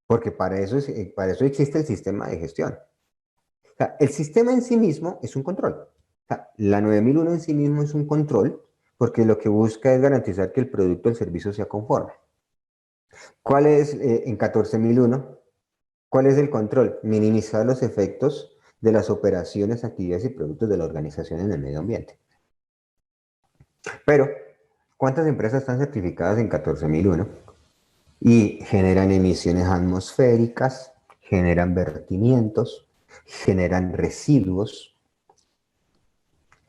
porque para eso existe el sistema de gestión. O sea, el sistema en sí mismo es un control. O sea, la 9001 en sí mismo es un control porque lo que busca es garantizar que el producto o el servicio sea conforme. ¿Cuál es en 14001? ¿Cuál es el control? Minimizar los efectos de las operaciones, actividades y productos de la organización en el medio ambiente. Pero, ¿cuántas empresas están certificadas en 14001? Y generan emisiones atmosféricas, generan vertimientos, generan residuos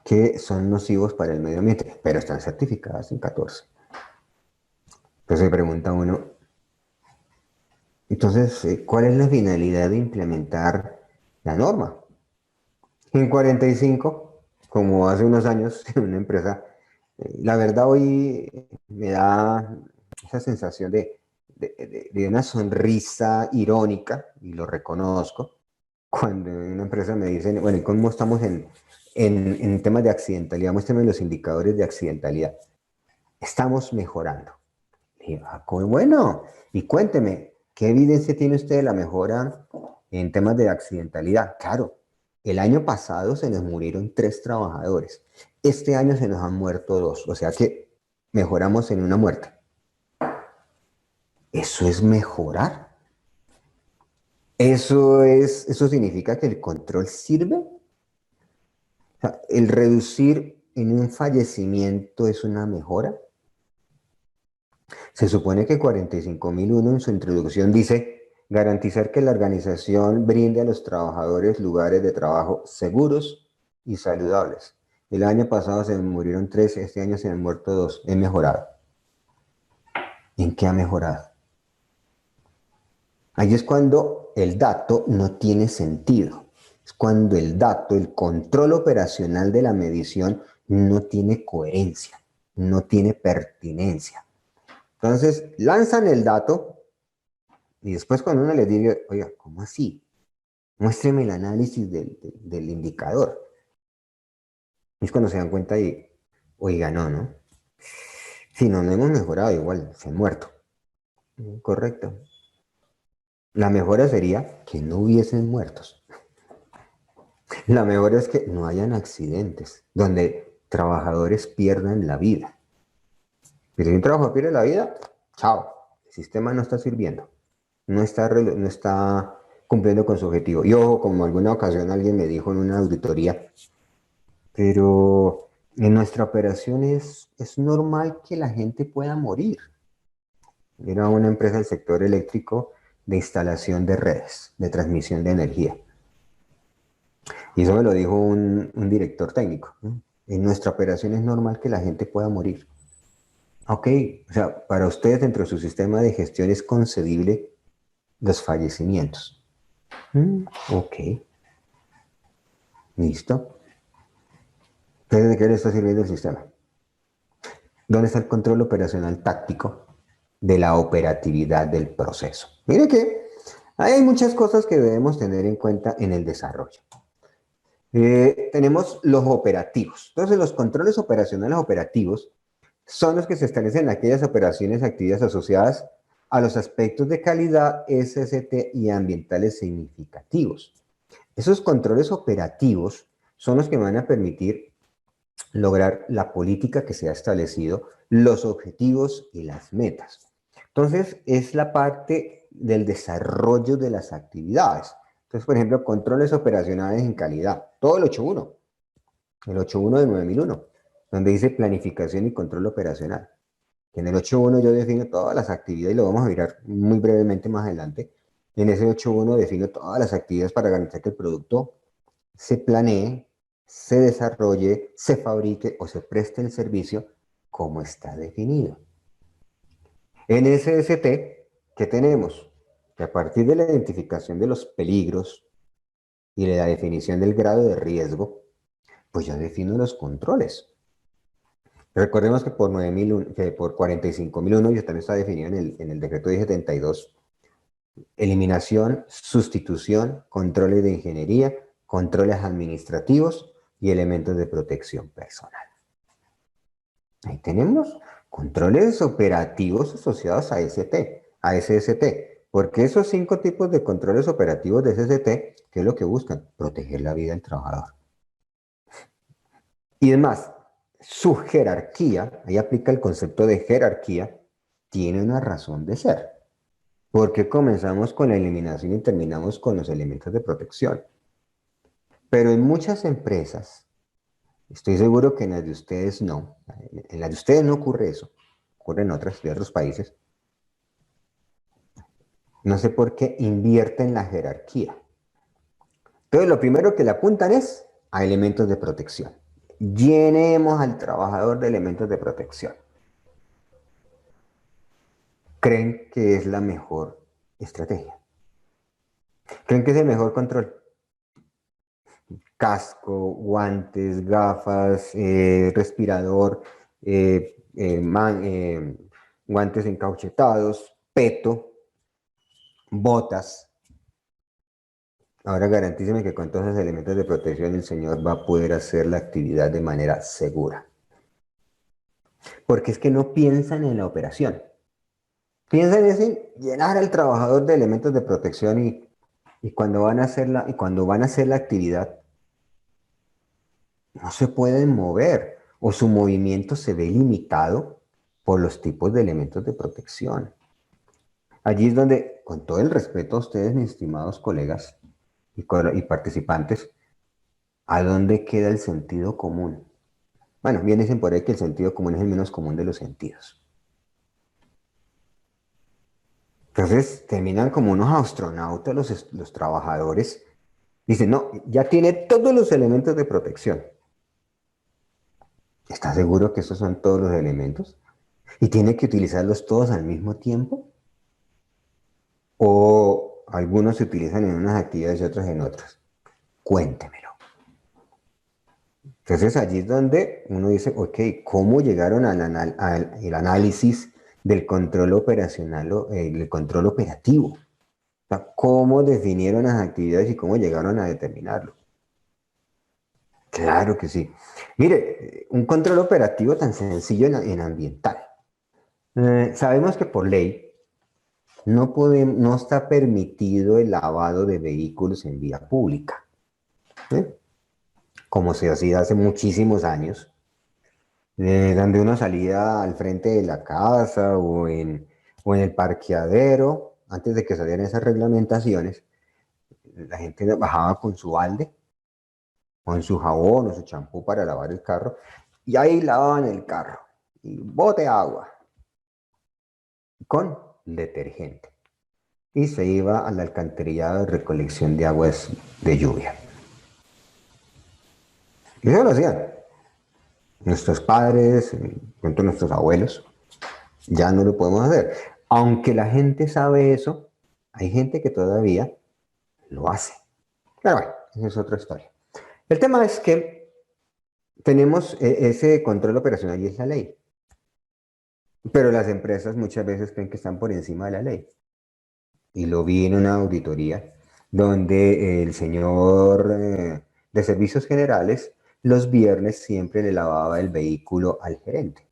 que son nocivos para el medio ambiente, pero están certificadas en 14. Entonces se pregunta uno, entonces, ¿cuál es la finalidad de implementar la norma? En 45, como hace unos años en una empresa, la verdad hoy me da esa sensación de una sonrisa irónica, y lo reconozco, cuando en una empresa me dicen, bueno, ¿y cómo estamos en temas de accidentalidad? Muéstrame los indicadores de accidentalidad. Estamos mejorando. Y, bueno, y cuénteme, ¿qué evidencia tiene usted de la mejora en temas de accidentalidad? Claro, el año pasado se nos murieron 3 trabajadores. Este año se nos han muerto 2, o sea que mejoramos en una muerte. ¿Eso es mejorar? ¿Eso significa que el control sirve? O sea, ¿el reducir en un fallecimiento es una mejora? Se supone que 45001 en su introducción dice garantizar que la organización brinde a los trabajadores lugares de trabajo seguros y saludables. El año pasado se murieron 3, este año se han muerto 2. He mejorado. ¿En qué ha mejorado? Ahí es cuando el dato no tiene sentido. Es cuando el dato, el control operacional de la medición no tiene coherencia, no tiene pertinencia. Entonces, lanzan el dato y después cuando uno les dice, oiga, ¿cómo así? Muéstreme el análisis del indicador. Es cuando se dan cuenta y, oiga, no. Si no hemos mejorado, igual se han muerto. Correcto. La mejora sería que no hubiesen muertos. La mejor es que no hayan accidentes donde trabajadores pierdan la vida. Pero si un trabajador pierde la vida, chao, el sistema no está sirviendo, no está cumpliendo con su objetivo. Y ojo, como alguna ocasión alguien me dijo en una auditoría, pero en nuestra operación es normal que la gente pueda morir. Era una empresa del sector eléctrico de instalación de redes, de transmisión de energía. Y eso me lo dijo un director técnico, ¿no? En nuestra operación es normal que la gente pueda morir. Ok, o sea, para ustedes dentro de su sistema de gestión es concebible los fallecimientos. Ok, listo. Entonces, ¿de qué le está sirviendo el sistema? ¿Dónde está el control operacional táctico de la operatividad del proceso? Mire que hay muchas cosas que debemos tener en cuenta en el desarrollo. Tenemos los operativos. Entonces, los controles operacionales operativos son los que se establecen en aquellas operaciones y actividades asociadas a los aspectos de calidad, SST y ambientales significativos. Esos controles operativos son los que van a permitir lograr la política que se ha establecido, los objetivos y las metas. Entonces, es la parte del desarrollo de las actividades. Entonces, por ejemplo, controles operacionales en calidad, todo el 8.1 de 9001, donde dice planificación y control operacional. En el 8.1 yo defino todas las actividades, y lo vamos a mirar muy brevemente más adelante. En ese 8.1 defino todas las actividades para garantizar que el producto se planee, se desarrolle, se fabrique o se preste el servicio como está definido. En SST, ¿qué tenemos? Que a partir de la identificación de los peligros y de la definición del grado de riesgo, pues yo defino los controles. Recordemos que por 9.001, que por 45.001, y también está definido en el decreto 1072, eliminación, sustitución, controles de ingeniería, controles administrativos y elementos de protección personal. Ahí tenemos controles operativos asociados a SST. Porque esos 5 tipos de controles operativos de SST, ¿qué es lo que buscan? Proteger la vida del trabajador. Y además, su jerarquía, ahí aplica el concepto de jerarquía, tiene una razón de ser. Porque comenzamos con la eliminación y terminamos con los elementos de protección. Pero en muchas empresas, estoy seguro que en las de ustedes no, en las de ustedes no ocurre eso, ocurre en otras de otros países. No sé por qué invierten la jerarquía. Entonces, lo primero que le apuntan es a elementos de protección. Llenemos al trabajador de elementos de protección. Creen que es la mejor estrategia. Creen que es el mejor control. Casco, guantes, gafas, respirador, guantes encauchetados, peto, botas. Ahora garantíceme que con todos esos elementos de protección el señor va a poder hacer la actividad de manera segura. Porque es que no piensan en la operación. Piensan en llenar al trabajador de elementos de protección y cuando van a hacer la actividad, no se pueden mover o su movimiento se ve limitado por los tipos de elementos de protección. Allí es donde, con todo el respeto a ustedes, mis estimados colegas y participantes, ¿a dónde queda el sentido común? Bueno, bien dicen por ahí que el sentido común es el menos común de los sentidos. Entonces terminan como unos astronautas los trabajadores. Dicen, no, ya tiene todos los elementos de protección. ¿Está seguro que esos son todos los elementos? ¿Y tiene que utilizarlos todos al mismo tiempo? ¿O algunos se utilizan en unas actividades y otros en otras? Cuéntemelo. Entonces allí es donde uno dice, ok, ¿cómo llegaron al análisis del control operacional, del control operativo? O sea, ¿cómo definieron las actividades y cómo llegaron a determinarlo? Claro que sí. Mire, un control operativo tan sencillo en ambiental. Sabemos que por ley no está permitido el lavado de vehículos en vía pública, ¿sí? Como se hacía hace muchísimos años, donde uno salía al frente de la casa o en el parqueadero, antes de que salieran esas reglamentaciones, la gente bajaba con su balde, con su jabón o su champú para lavar el carro, y ahí lavaban el carro, y bote agua, con detergente. Y se iba al alcantarillado de recolección de aguas de lluvia. Y eso lo hacían nuestros padres, pronto nuestros abuelos. Ya no lo podemos hacer. Aunque la gente sabe eso, hay gente que todavía lo hace. Pero bueno, esa es otra historia. El tema es que tenemos ese control operacional y es la ley. Pero las empresas muchas veces creen que están por encima de la ley. Y lo vi en una auditoría donde el señor de servicios generales los viernes siempre le lavaba el vehículo al gerente.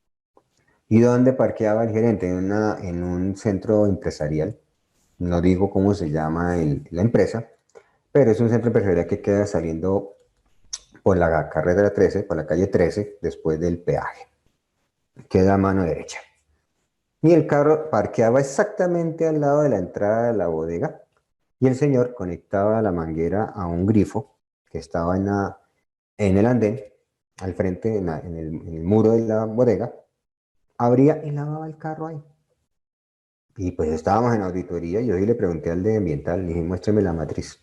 ¿Y dónde parqueaba el gerente? En un centro empresarial. No digo cómo se llama la empresa, pero es un centro empresarial que queda saliendo por la carretera 13, por la calle 13, después del peaje. Queda a mano derecha. Y el carro parqueaba exactamente al lado de la entrada de la bodega y el señor conectaba la manguera a un grifo que estaba en el andén, al frente, en el muro de la bodega, abría y lavaba el carro ahí. Y pues estábamos en auditoría y yo le pregunté al de ambiental, le dije, muéstreme la matriz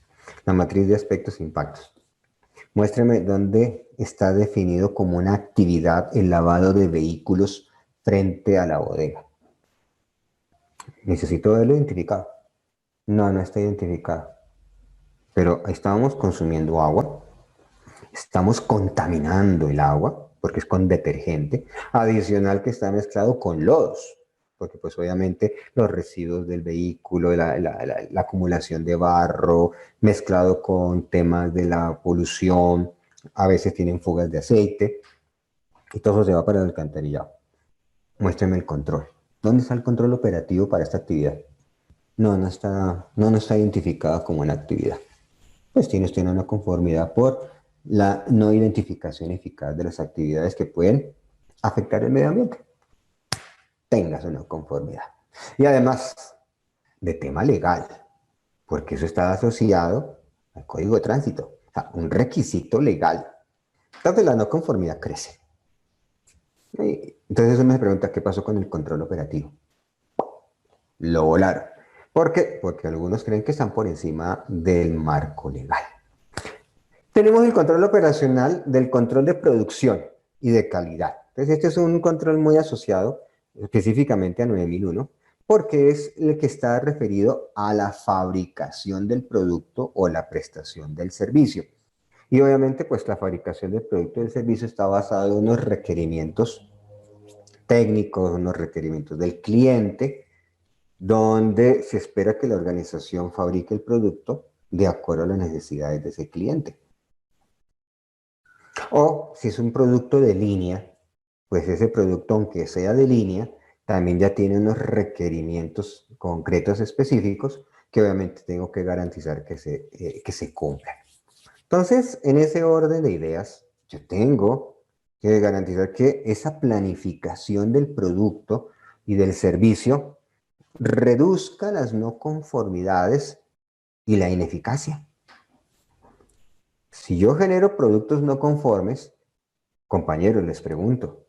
de aspectos e impactos. Muéstreme dónde está definido como una actividad el lavado de vehículos frente a la bodega. Necesito verlo identificado. No, no está identificado. Pero estábamos consumiendo agua, estamos contaminando el agua, porque es con detergente, adicional que está mezclado con lodos, porque pues obviamente los residuos del vehículo, la acumulación de barro, mezclado con temas de la polución, a veces tienen fugas de aceite, y todo eso se va para el alcantarillado. Muéstrame el control. ¿Dónde está el control operativo para esta actividad? No, no está identificada como una actividad. Pues tiene usted una conformidad por la no identificación eficaz de las actividades que pueden afectar el medio ambiente. Tengas una conformidad. Y además, de tema legal, porque eso está asociado al Código de Tránsito, o sea, un requisito legal. Entonces la no conformidad crece. Entonces eso me pregunta, ¿qué pasó con el control operativo? Lo volaron. ¿Por qué? Porque algunos creen que están por encima del marco legal. Tenemos el control operacional del control de producción y de calidad. Entonces, este es un control muy asociado específicamente a 9001, porque es el que está referido a la fabricación del producto o la prestación del servicio. Y obviamente, pues la fabricación del producto y del servicio está basado en unos requerimientos técnicos, unos requerimientos del cliente, donde se espera que la organización fabrique el producto de acuerdo a las necesidades de ese cliente. O si es un producto de línea, pues ese producto, aunque sea de línea, también ya tiene unos requerimientos concretos específicos que obviamente tengo que garantizar que se cumplan. Entonces, en ese orden de ideas, yo tengo que garantizar que esa planificación del producto y del servicio reduzca las no conformidades y la ineficacia. Si yo genero productos no conformes, compañeros, les pregunto,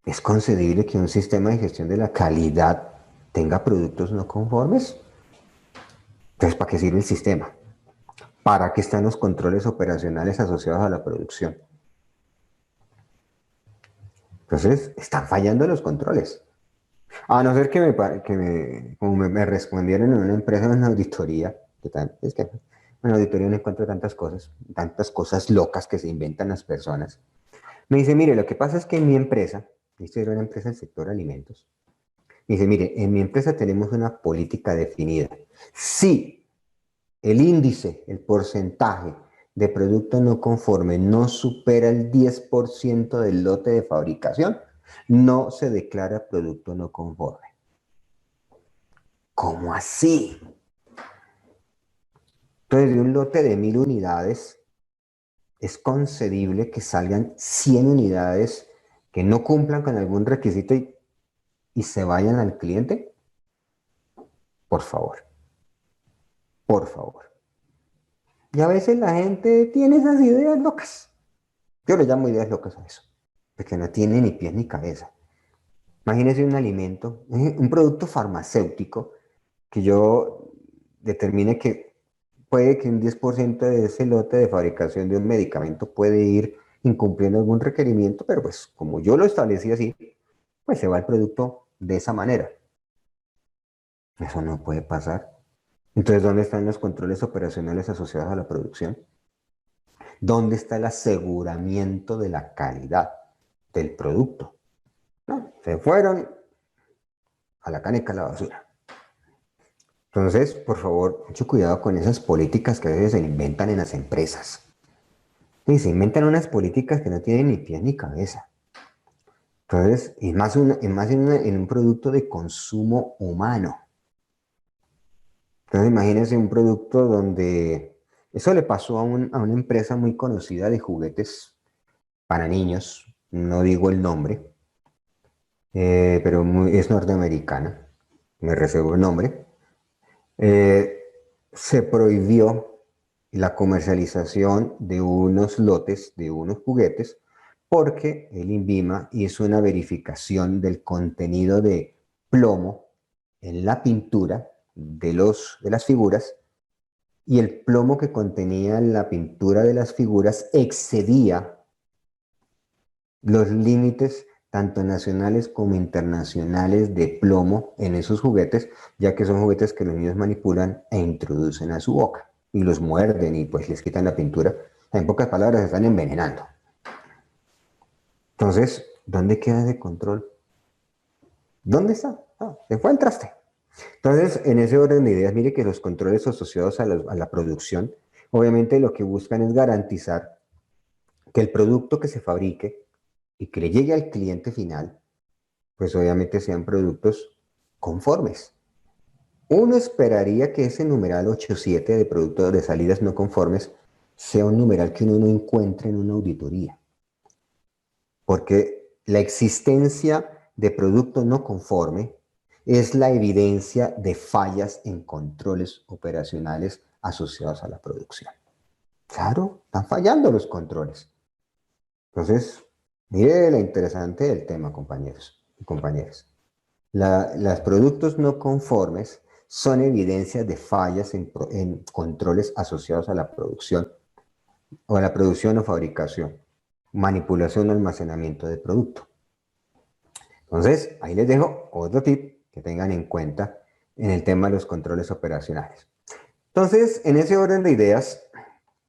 ¿es concebible que un sistema de gestión de la calidad tenga productos no conformes? Entonces, ¿para qué sirve el sistema? ¿Para qué están los controles operacionales asociados a la producción? Entonces, están fallando los controles. A no ser como me respondieron en una empresa, en una auditoría, es que en una auditoría no encuentro tantas cosas locas que se inventan las personas. Me dice, mire, lo que pasa es que en mi empresa, esto era una empresa del sector alimentos, me dice, mire, en mi empresa tenemos una política definida. Si el índice, el porcentaje de producto no conforme no supera el 10% del lote de fabricación, no se declara producto no conforme. ¿Cómo así? Entonces, de un lote de 1000 unidades, es concebible que salgan 100 unidades que no cumplan con algún requisito y se vayan al cliente. Por favor, por favor. Y a veces la gente tiene esas ideas locas. Yo le llamo ideas locas a eso, porque no tiene ni pies ni cabeza. Imagínese un alimento, un producto farmacéutico que yo determine que puede que un 10% de ese lote de fabricación de un medicamento puede ir incumpliendo algún requerimiento, pero pues como yo lo establecí así, pues se va el producto de esa manera. Eso no puede pasar. Entonces, ¿dónde están los controles operacionales asociados a la producción? ¿Dónde está el aseguramiento de la calidad del producto? No, se fueron a la caneca, a la basura. Entonces, por favor, mucho cuidado con esas políticas que a veces se inventan en las empresas. Y se inventan unas políticas que no tienen ni pies ni cabeza. Entonces, y más, en un producto de consumo humano. Entonces, imagínense un producto donde eso le pasó a una empresa muy conocida de juguetes para niños, no digo el nombre, pero es norteamericana, me reservo el nombre. Eh, Se prohibió la comercialización de unos lotes, de unos juguetes, porque el INVIMA hizo una verificación del contenido de plomo en la pintura de las figuras, y el plomo que contenía la pintura de las figuras excedía los límites tanto nacionales como internacionales de plomo en esos juguetes, ya que son juguetes que los niños manipulan e introducen a su boca y los muerden y pues les quitan la pintura. En pocas palabras, se están envenenando. Entonces, ¿dónde queda ese control? ¿Dónde está? Se fue al traste. Entonces, en ese orden de ideas, mire que los controles asociados a la producción, obviamente lo que buscan es garantizar que el producto que se fabrique y que le llegue al cliente final, pues obviamente sean productos conformes. Uno esperaría que ese numeral 87 de productos de salidas no conformes sea un numeral que uno no encuentre en una auditoría, porque la existencia de producto no conforme es la evidencia de fallas en controles operacionales asociados a la producción. Claro, están fallando los controles. Entonces, mire lo interesante del tema, compañeros y compañeras. Los productos no conformes son evidencias de fallas en controles asociados a la producción o fabricación, manipulación o almacenamiento de producto. Entonces, ahí les dejo otro tip que tengan en cuenta en el tema de los controles operacionales. Entonces, en ese orden de ideas,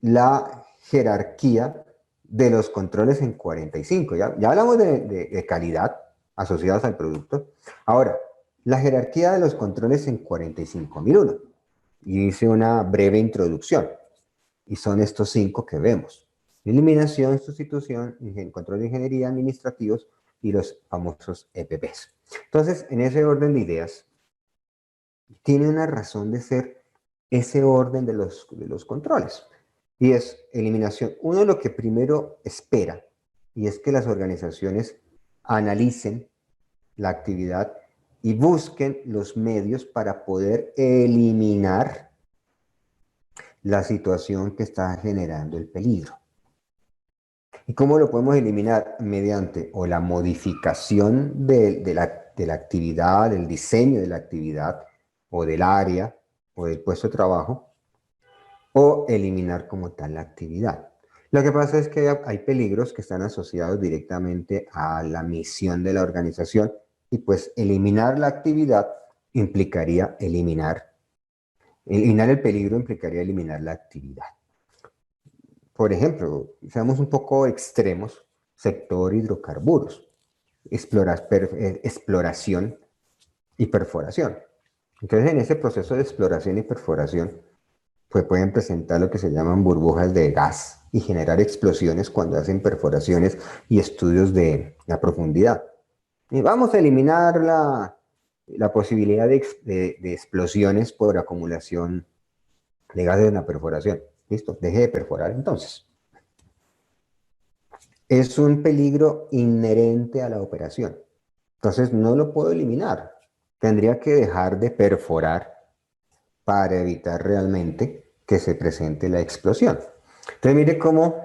la jerarquía de los controles en 45. Ya hablamos de calidad asociados al producto. Ahora, la jerarquía de los controles en 45001. Y hice una breve introducción. Y son estos 5 que vemos: eliminación, sustitución, control de ingeniería, administrativos y los famosos EPPs. Entonces, en ese orden de ideas, tiene una razón de ser ese orden de los controles. Y es eliminación. Uno lo que primero espera, y es que las organizaciones analicen la actividad y busquen los medios para poder eliminar la situación que está generando el peligro. ¿Y cómo lo podemos eliminar? Mediante o la modificación de la actividad, del diseño de la actividad, o del área, o del puesto de trabajo, o eliminar como tal la actividad. Lo que pasa es que hay peligros que están asociados directamente a la misión de la organización, y pues eliminar la actividad implicaría eliminar el peligro implicaría eliminar la actividad. Por ejemplo, seamos un poco extremos: sector hidrocarburos, exploración y perforación. Entonces, en ese proceso de exploración y perforación, pues pueden presentar lo que se llaman burbujas de gas y generar explosiones cuando hacen perforaciones y estudios de la profundidad. Y vamos a eliminar la posibilidad de explosiones por acumulación de gases en la perforación. ¿Listo? Deje de perforar entonces. Es un peligro inherente a la operación. Entonces no lo puedo eliminar. Tendría que dejar de perforar para evitar realmente que se presente la explosión. Entonces mire cómo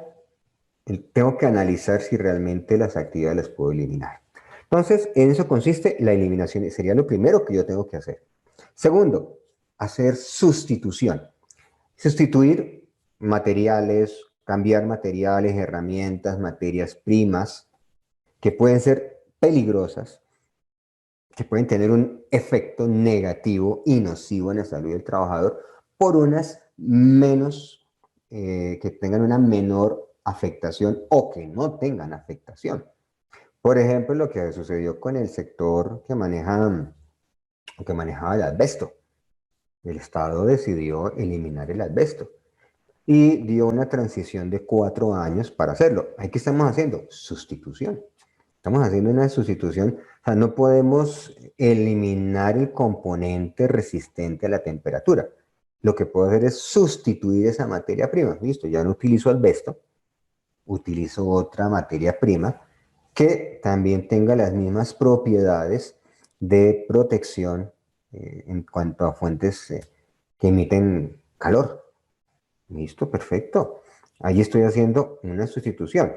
tengo que analizar si realmente las actividades las puedo eliminar. Entonces, en eso consiste la eliminación, sería lo primero que yo tengo que hacer. Segundo, hacer sustitución. Sustituir materiales, cambiar materiales, herramientas, materias primas que pueden ser peligrosas, que pueden tener un efecto negativo y nocivo en la salud del trabajador por unas menos, que tengan una menor afectación o que no tengan afectación. Por ejemplo, lo que sucedió con el sector que manejaba el asbesto. El Estado decidió eliminar el asbesto y dio una transición de 4 años para hacerlo. ¿Qué estamos haciendo? Sustitución. Estamos haciendo una sustitución. O sea, no podemos eliminar el componente resistente a la temperatura. Lo que puedo hacer es sustituir esa materia prima. Listo, ya no utilizo asbesto, utilizo otra materia prima que también tenga las mismas propiedades de protección en cuanto a fuentes que emiten calor. Listo, perfecto. Ahí estoy haciendo una sustitución,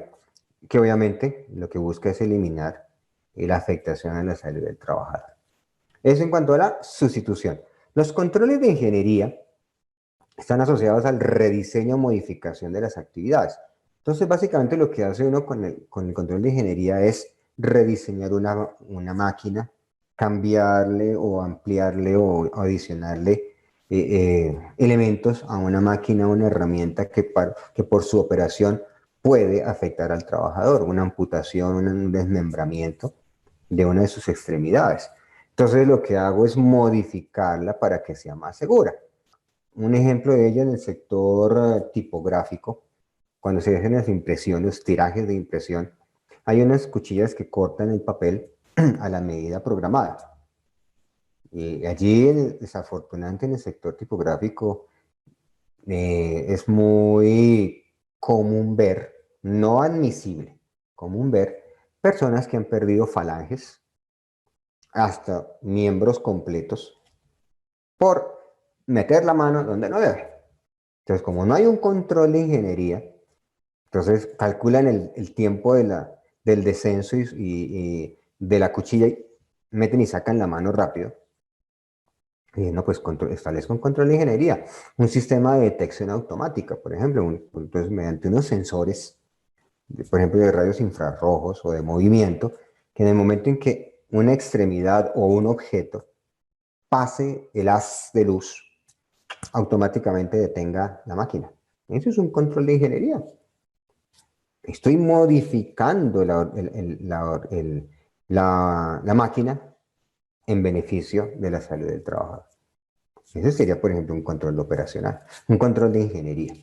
que obviamente lo que busca es eliminar la afectación a la salud del trabajador. Eso en cuanto a la sustitución. Los controles de ingeniería están asociados al rediseño o modificación de las actividades. Entonces, básicamente lo que hace uno con el control de ingeniería es rediseñar una máquina, cambiarle o ampliarle o adicionarle elementos a una máquina, una herramienta que por su operación puede afectar al trabajador, una amputación, un desmembramiento de una de sus extremidades. Entonces, lo que hago es modificarla para que sea más segura. Un ejemplo de ello en el sector tipográfico, cuando se hacen las impresiones, tirajes de impresión, hay unas cuchillas que cortan el papel a la medida programada. Y allí, desafortunadamente, en el sector tipográfico es muy común ver, no admisible, común ver personas que han perdido falanges, hasta miembros completos, por meter la mano donde no debe. Entonces, como no hay un control de ingeniería, entonces calculan el tiempo del descenso y de la cuchilla y meten y sacan la mano rápido. Y no, pues establezco un control de ingeniería, un sistema de detección automática, por ejemplo, entonces mediante unos sensores, por ejemplo, de rayos infrarrojos o de movimiento, que en el momento en que una extremidad o un objeto pase el haz de luz, automáticamente detenga la máquina. Eso es un control de ingeniería. Estoy modificando la máquina en beneficio de la salud del trabajador. Ese sería, por ejemplo, un control operacional, un control de ingeniería.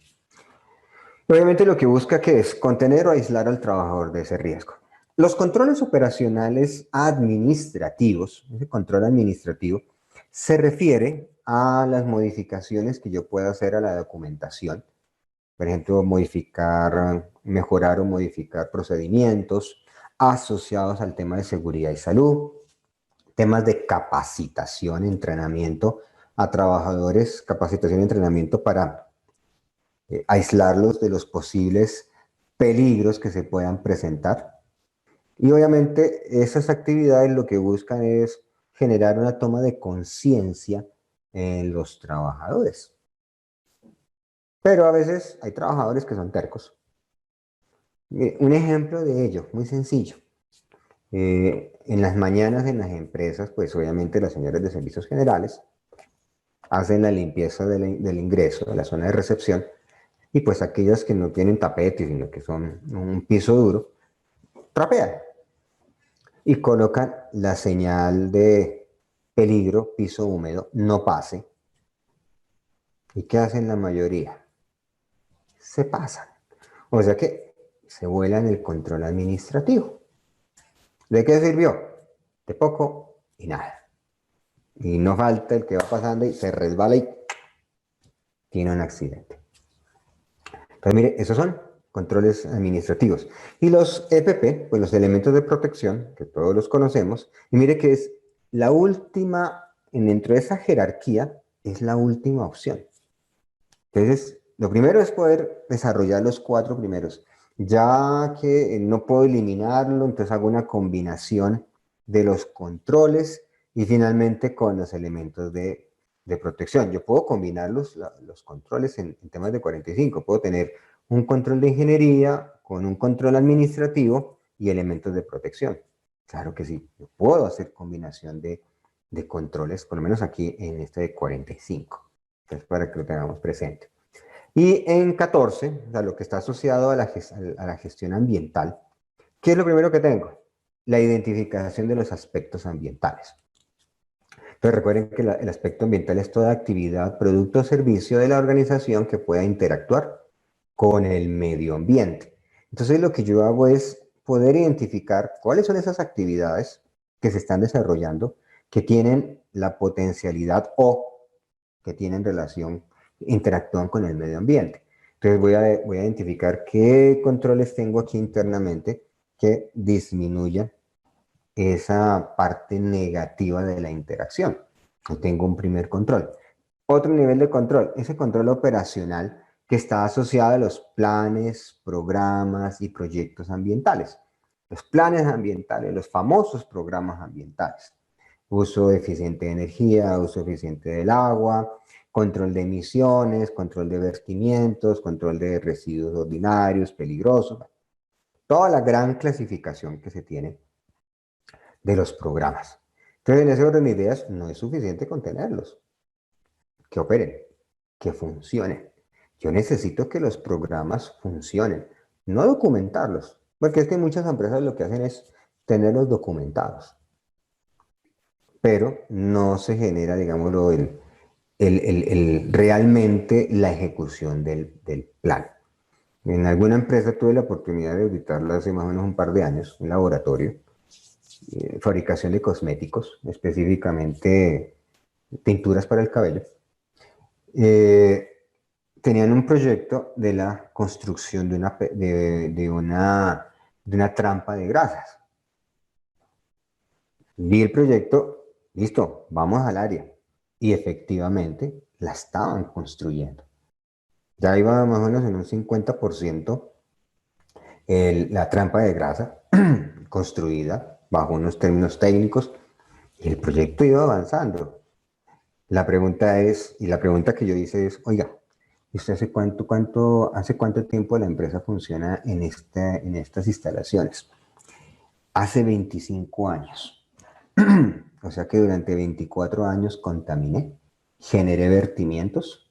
Obviamente lo que busca que es contener o aislar al trabajador de ese riesgo. Los controles operacionales administrativos, ese control administrativo, se refiere a las modificaciones que yo pueda hacer a la documentación. Por ejemplo, mejorar o modificar procedimientos asociados al tema de seguridad y salud, temas de capacitación, entrenamiento a trabajadores, capacitación y entrenamiento para aislarlos de los posibles peligros que se puedan presentar. Y obviamente esas actividades lo que buscan es generar una toma de conciencia en los trabajadores. Pero a veces hay trabajadores que son tercos. Un ejemplo de ello, muy sencillo. En las mañanas en las empresas, pues obviamente las señoras de servicios generales hacen la limpieza del ingreso, de la zona de recepción, y pues aquellas que no tienen tapete, sino que son un piso duro, trapean y colocan la señal de peligro, piso húmedo, no pase. ¿Y qué hacen la mayoría? Se pasan. O sea que se vuelan el control administrativo. ¿De qué sirvió? De poco y nada. Y no falta el que va pasando y se resbala y tiene un accidente. Entonces, mire, esos son controles administrativos. Y los EPP, pues los elementos de protección, que todos los conocemos, y mire que es la última, dentro de esa jerarquía, es la última opción. Entonces, lo primero es poder desarrollar los cuatro primeros. Ya que no puedo eliminarlo, entonces hago una combinación de los controles y finalmente con los elementos de protección. Yo puedo combinar los controles en temas de 45. Puedo tener un control de ingeniería con un control administrativo y elementos de protección. Claro que sí, yo puedo hacer combinación de controles, por lo menos aquí en este de 45. Entonces, para que lo tengamos presente. Y en 14, o sea, lo que está asociado a la gestión ambiental, ¿qué es lo primero que tengo? La identificación de los aspectos ambientales. Entonces recuerden que el aspecto ambiental es toda actividad, producto o servicio de la organización que pueda interactuar con el medio ambiente. Entonces lo que yo hago es poder identificar cuáles son esas actividades que se están desarrollando, que tienen la potencialidad o que tienen relación, interactúan con el medio ambiente. Entonces voy a identificar qué controles tengo aquí internamente que disminuyan esa parte negativa de la interacción. Tengo un primer control. Otro nivel de control, ese control operacional que está asociado a los planes, programas y proyectos ambientales. Los planes ambientales, los famosos programas ambientales. Uso eficiente de energía, uso eficiente del agua, control de emisiones, control de vertimientos, control de residuos ordinarios, peligrosos. Toda la gran clasificación que se tiene de los programas. Entonces, en ese orden de ideas, no es suficiente con tenerlos, que operen, que funcionen. Yo necesito que los programas funcionen, no documentarlos, porque es que muchas empresas lo que hacen es tenerlos documentados, pero no se genera, digámoslo, realmente la ejecución del plan. En alguna empresa tuve la oportunidad de auditarla hace más o menos un par de años, un laboratorio, fabricación de cosméticos, específicamente tinturas para el cabello. Eh, Tenían un proyecto de la construcción de una trampa de grasas. Vi el proyecto, listo, vamos al área. Y efectivamente la estaban construyendo. Ya iba más o menos en un 50% la trampa de grasa construida bajo unos términos técnicos y el proyecto iba avanzando. La pregunta es, y la pregunta que yo hice es, oiga, ¿usted hace cuánto tiempo la empresa funciona en estas instalaciones? Hace 25 años. O sea que durante 24 años contaminé, generé vertimientos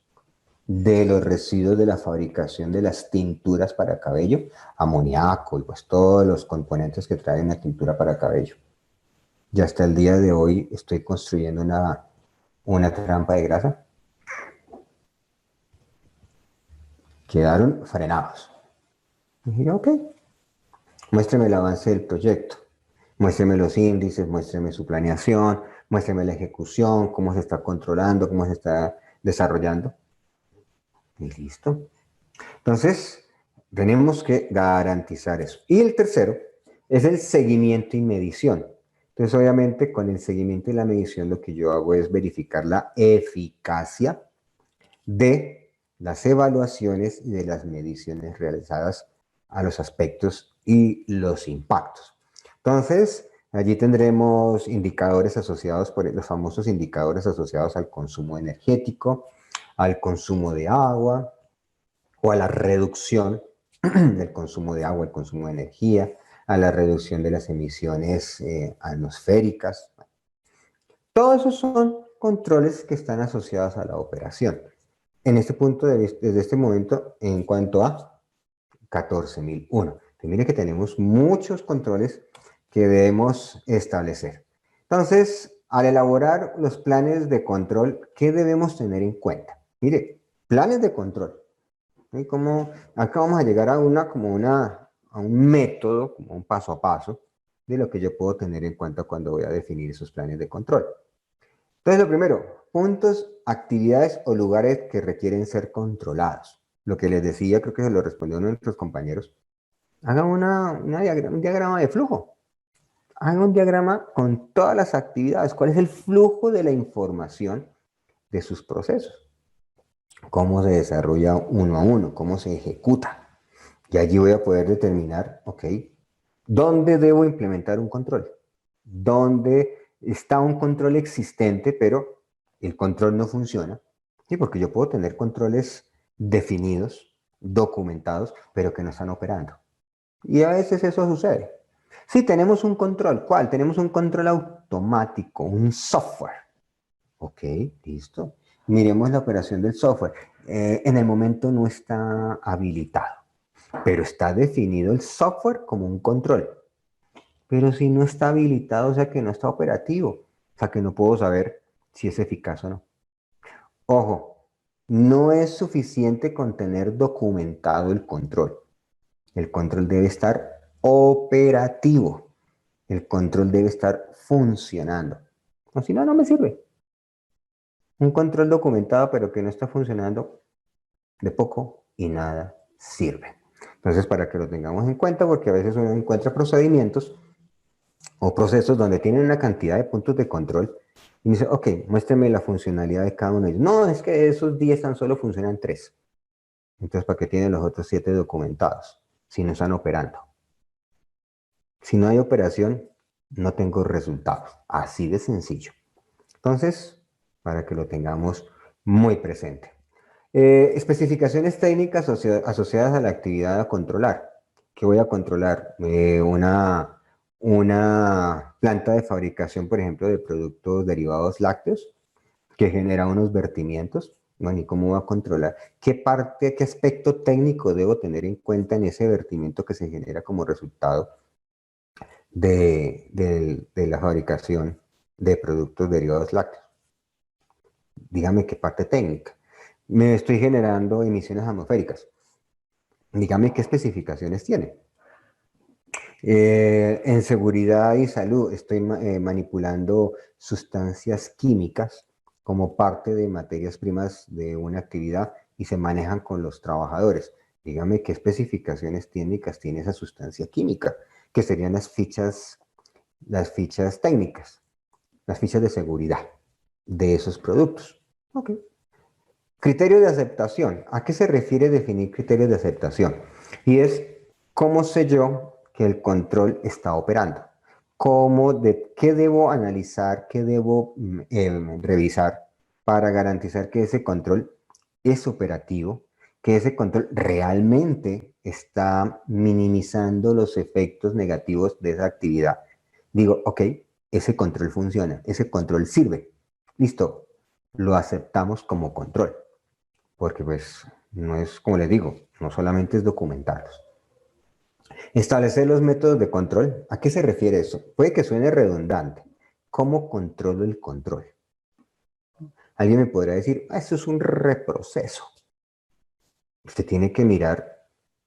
de los residuos de la fabricación de las tinturas para cabello, amoníaco y pues todos los componentes que trae una tintura para cabello. Y hasta el día de hoy estoy construyendo una trampa de grasa. Quedaron frenados. Y dije, ok, muéstreme el avance del proyecto, muéstreme los índices, muéstreme su planeación, muéstreme la ejecución, cómo se está controlando, cómo se está desarrollando. Y listo. Entonces, tenemos que garantizar eso. Y el tercero es el seguimiento y medición. Entonces, obviamente, con el seguimiento y la medición, lo que yo hago es verificar la eficacia de las evaluaciones y de las mediciones realizadas a los aspectos y los impactos. Entonces, allí tendremos indicadores asociados, por los famosos indicadores asociados al consumo energético, al consumo de agua o a la reducción del consumo de agua, el consumo de energía, a la reducción de las emisiones atmosféricas. Todos esos son controles que están asociados a la operación. En este punto de vista, desde este momento, en cuanto a 14.001. Entonces, mire que tenemos muchos controles que debemos establecer. Entonces, al elaborar los planes de control, ¿qué debemos tener en cuenta? Mire, planes de control. ¿Sí? Como acá vamos a llegar a a un método, como un paso a paso, de lo que yo puedo tener en cuenta cuando voy a definir esos planes de control. Entonces, lo primero, puntos, actividades o lugares que requieren ser controlados. Lo que les decía, creo que se lo respondió uno de nuestros compañeros. Hagan un diagrama de flujo. Hagan un diagrama con todas las actividades. ¿Cuál es el flujo de la información de sus procesos? ¿Cómo se desarrolla uno a uno? ¿Cómo se ejecuta? Y allí voy a poder determinar, ok, ¿dónde debo implementar un control? ¿Dónde está un control existente, pero el control no funciona? Sí, porque yo puedo tener controles definidos, documentados, pero que no están operando. Y a veces eso sucede. Si tenemos un control, ¿cuál? Tenemos un control automático, un software. Ok, listo. Miremos la operación del software. En el momento no está habilitado, pero está definido el software como un control. Pero si no está habilitado, o sea que no está operativo, o sea que no puedo saber si es eficaz o no. Ojo, no es suficiente con tener documentado el control. El control debe estar operativo. El control debe estar funcionando. O si no, no me sirve. Un control documentado pero que no está funcionando, de poco y nada sirve. Entonces, para que lo tengamos en cuenta, porque a veces uno encuentra procedimientos o procesos donde tienen una cantidad de puntos de control y me dice, ok, muéstrame la funcionalidad de cada uno de ellos. No, es que de esos 10 tan solo funcionan 3. Entonces, ¿para qué tienen los otros 7 documentados si no están operando? Si no hay operación, no tengo resultados. Así de sencillo. Entonces, para que lo tengamos muy presente. Especificaciones técnicas asociadas a la actividad a controlar. ¿Qué voy a controlar? Una planta de fabricación, por ejemplo, de productos derivados lácteos que genera unos vertimientos. Bueno, ¿y cómo voy a controlar? ¿Qué parte, qué aspecto técnico debo tener en cuenta en ese vertimiento que se genera como resultado de la fabricación de productos derivados lácteos? Dígame qué parte técnica. Me estoy generando emisiones atmosféricas. Dígame qué especificaciones tiene. En seguridad y salud estoy manipulando sustancias químicas como parte de materias primas de una actividad y se manejan con los trabajadores. Dígame qué especificaciones técnicas tiene esa sustancia química, que serían las fichas técnicas, las fichas de seguridad de esos productos. Ok. Criterio de aceptación. ¿A qué se refiere definir criterios de aceptación? Y es cómo sé yo que el control está operando. ¿Qué debo analizar, qué debo revisar para garantizar que ese control es operativo, que ese control realmente está minimizando los efectos negativos de esa actividad? Digo, ok, ese control funciona, ese control sirve. Listo, lo aceptamos como control porque pues no es, como les digo, no solamente es documentarlos. Establecer los métodos de control. ¿A qué se refiere eso? Puede que suene redundante. ¿Cómo controlo el control? Alguien me podrá decir, eso es un reproceso. Usted tiene que mirar,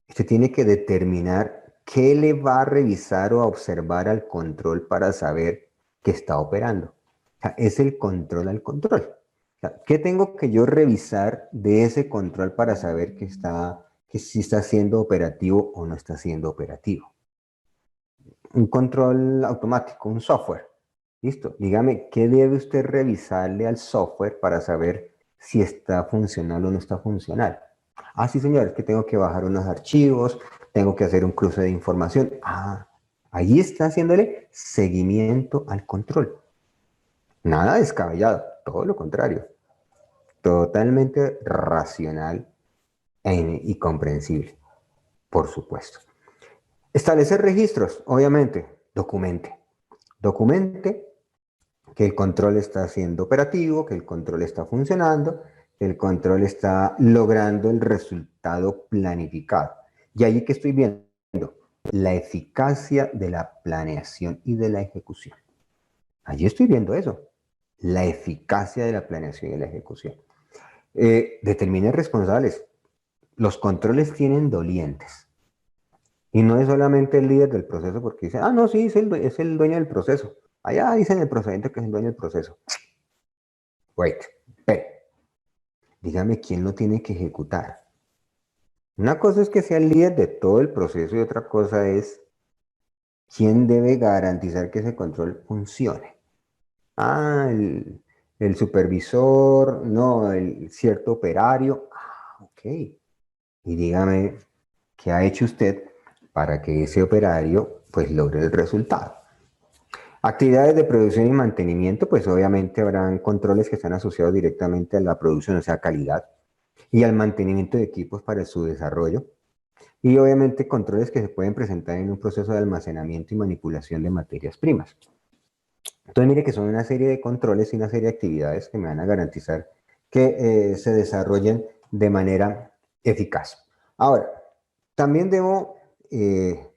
usted tiene que determinar qué le va a revisar o a observar al control para saber que está operando. O sea, es el control al control. O sea, ¿qué tengo que yo revisar de ese control para saber que si está siendo operativo o no está siendo operativo? Un control automático, un software. Listo. Dígame, ¿qué debe usted revisarle al software para saber si está funcional o no está funcional? Ah, sí, señor, es que tengo que bajar unos archivos, tengo que hacer un cruce de información. Ah, ahí está haciéndole seguimiento al control. Nada descabellado, todo lo contrario. Totalmente racional y comprensible, por supuesto. Establecer registros, obviamente, documente. Documente que el control está siendo operativo, que el control está funcionando, que el control está logrando el resultado planificado. Y allí que estoy viendo la eficacia de la planeación y de la ejecución. Allí estoy viendo eso, la eficacia de la planeación y de la ejecución. Determine responsables. Los controles tienen dolientes. Y no es solamente el líder del proceso porque dice, ah, no, sí, es el dueño del proceso. Allá dicen el procedente que es el dueño del proceso. Wait, pero, dígame quién lo tiene que ejecutar. Una cosa es que sea el líder de todo el proceso y otra cosa es quién debe garantizar que ese control funcione. Ah, el supervisor, no, el cierto operario. Ah, ok. Y dígame, ¿qué ha hecho usted para que ese operario pues logre el resultado? Actividades de producción y mantenimiento, pues obviamente habrán controles que están asociados directamente a la producción, o sea, calidad, y al mantenimiento de equipos para su desarrollo. Y obviamente controles que se pueden presentar en un proceso de almacenamiento y manipulación de materias primas. Entonces mire que son una serie de controles y una serie de actividades que me van a garantizar que se desarrollen de manera eficaz. Ahora, también debo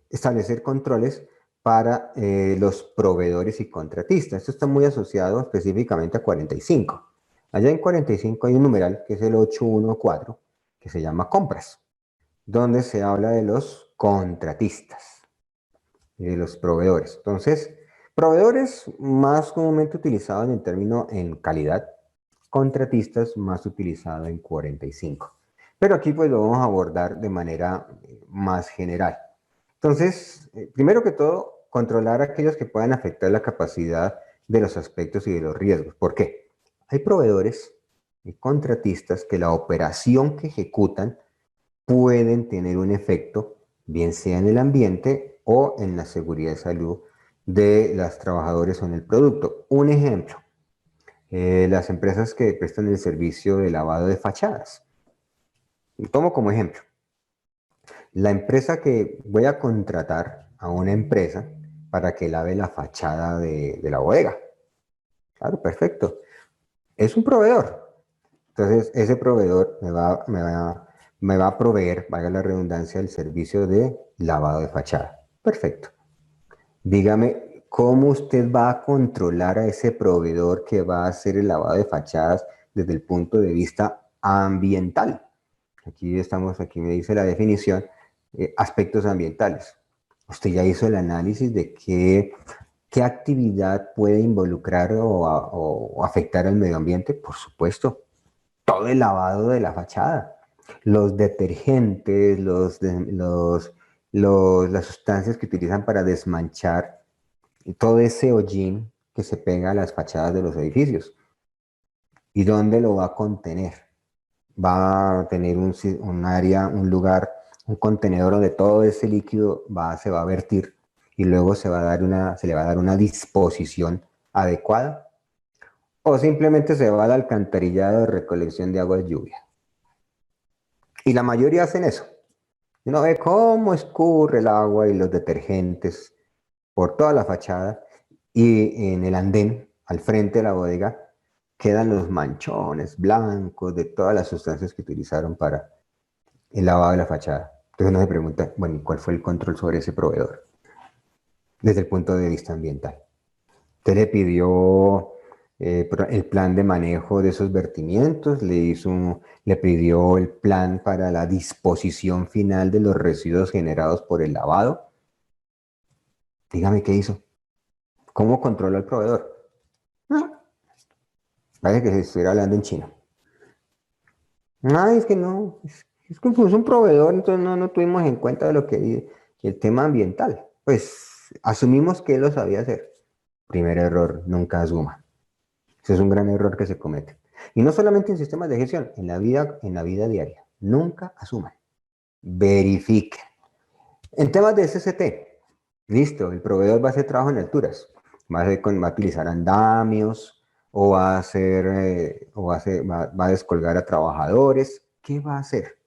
establecer controles para los proveedores y contratistas. Esto está muy asociado específicamente a 45. Allá en 45 hay un numeral que es el 814, que se llama compras, donde se habla de los contratistas y de los proveedores. Entonces, proveedores más comúnmente utilizados en el término en calidad, contratistas más utilizado en 45. Pero aquí pues lo vamos a abordar de manera más general. Entonces, primero que todo, controlar aquellos que puedan afectar la capacidad de los aspectos y de los riesgos. ¿Por qué? Hay proveedores y contratistas que la operación que ejecutan pueden tener un efecto, bien sea en el ambiente o en la seguridad de salud de los trabajadores o en el producto. Un ejemplo, las empresas que prestan el servicio de lavado de fachadas. Tomo como ejemplo, la empresa que voy a contratar a una empresa para que lave la fachada de la bodega. Claro, perfecto. Es un proveedor. Entonces, ese proveedor me va a proveer, valga la redundancia, el servicio de lavado de fachada. Perfecto. Dígame, ¿cómo usted va a controlar a ese proveedor que va a hacer el lavado de fachadas desde el punto de vista ambiental? Aquí me dice la definición, aspectos ambientales. Usted ya hizo el análisis de qué actividad puede involucrar o afectar al medio ambiente. Por supuesto, todo el lavado de la fachada, los detergentes, las sustancias que utilizan para desmanchar todo ese hollín que se pega a las fachadas de los edificios. ¿Y dónde lo va a contener? Va a tener un área, un lugar, un contenedor donde todo ese líquido se va a vertir y luego se le va a dar una disposición adecuada, o simplemente se va al alcantarillado de recolección de aguas lluvia. Y la mayoría hacen eso. Uno ve cómo escurre el agua y los detergentes por toda la fachada y en el andén, al frente de la bodega, quedan los manchones blancos de todas las sustancias que utilizaron para el lavado de la fachada. Entonces uno se pregunta, bueno, ¿y cuál fue el control sobre ese proveedor desde el punto de vista ambiental? Usted le pidió el plan de manejo de esos vertimientos, le pidió el plan para la disposición final de los residuos generados por el lavado. Dígame qué hizo. ¿Cómo controla al proveedor? No, parece que se estuviera hablando en chino. No, es que no, es que fue un proveedor, entonces no tuvimos en cuenta el tema ambiental. Pues asumimos que él lo sabía hacer. Primer error, nunca asuma. Ese es un gran error que se comete. Y no solamente en sistemas de gestión, en la vida diaria. Nunca asuman. Verifiquen. En temas de SCT, listo, el proveedor va a hacer trabajo en alturas. Va a utilizar andamios o va a descolgar a trabajadores. ¿Qué va a hacer?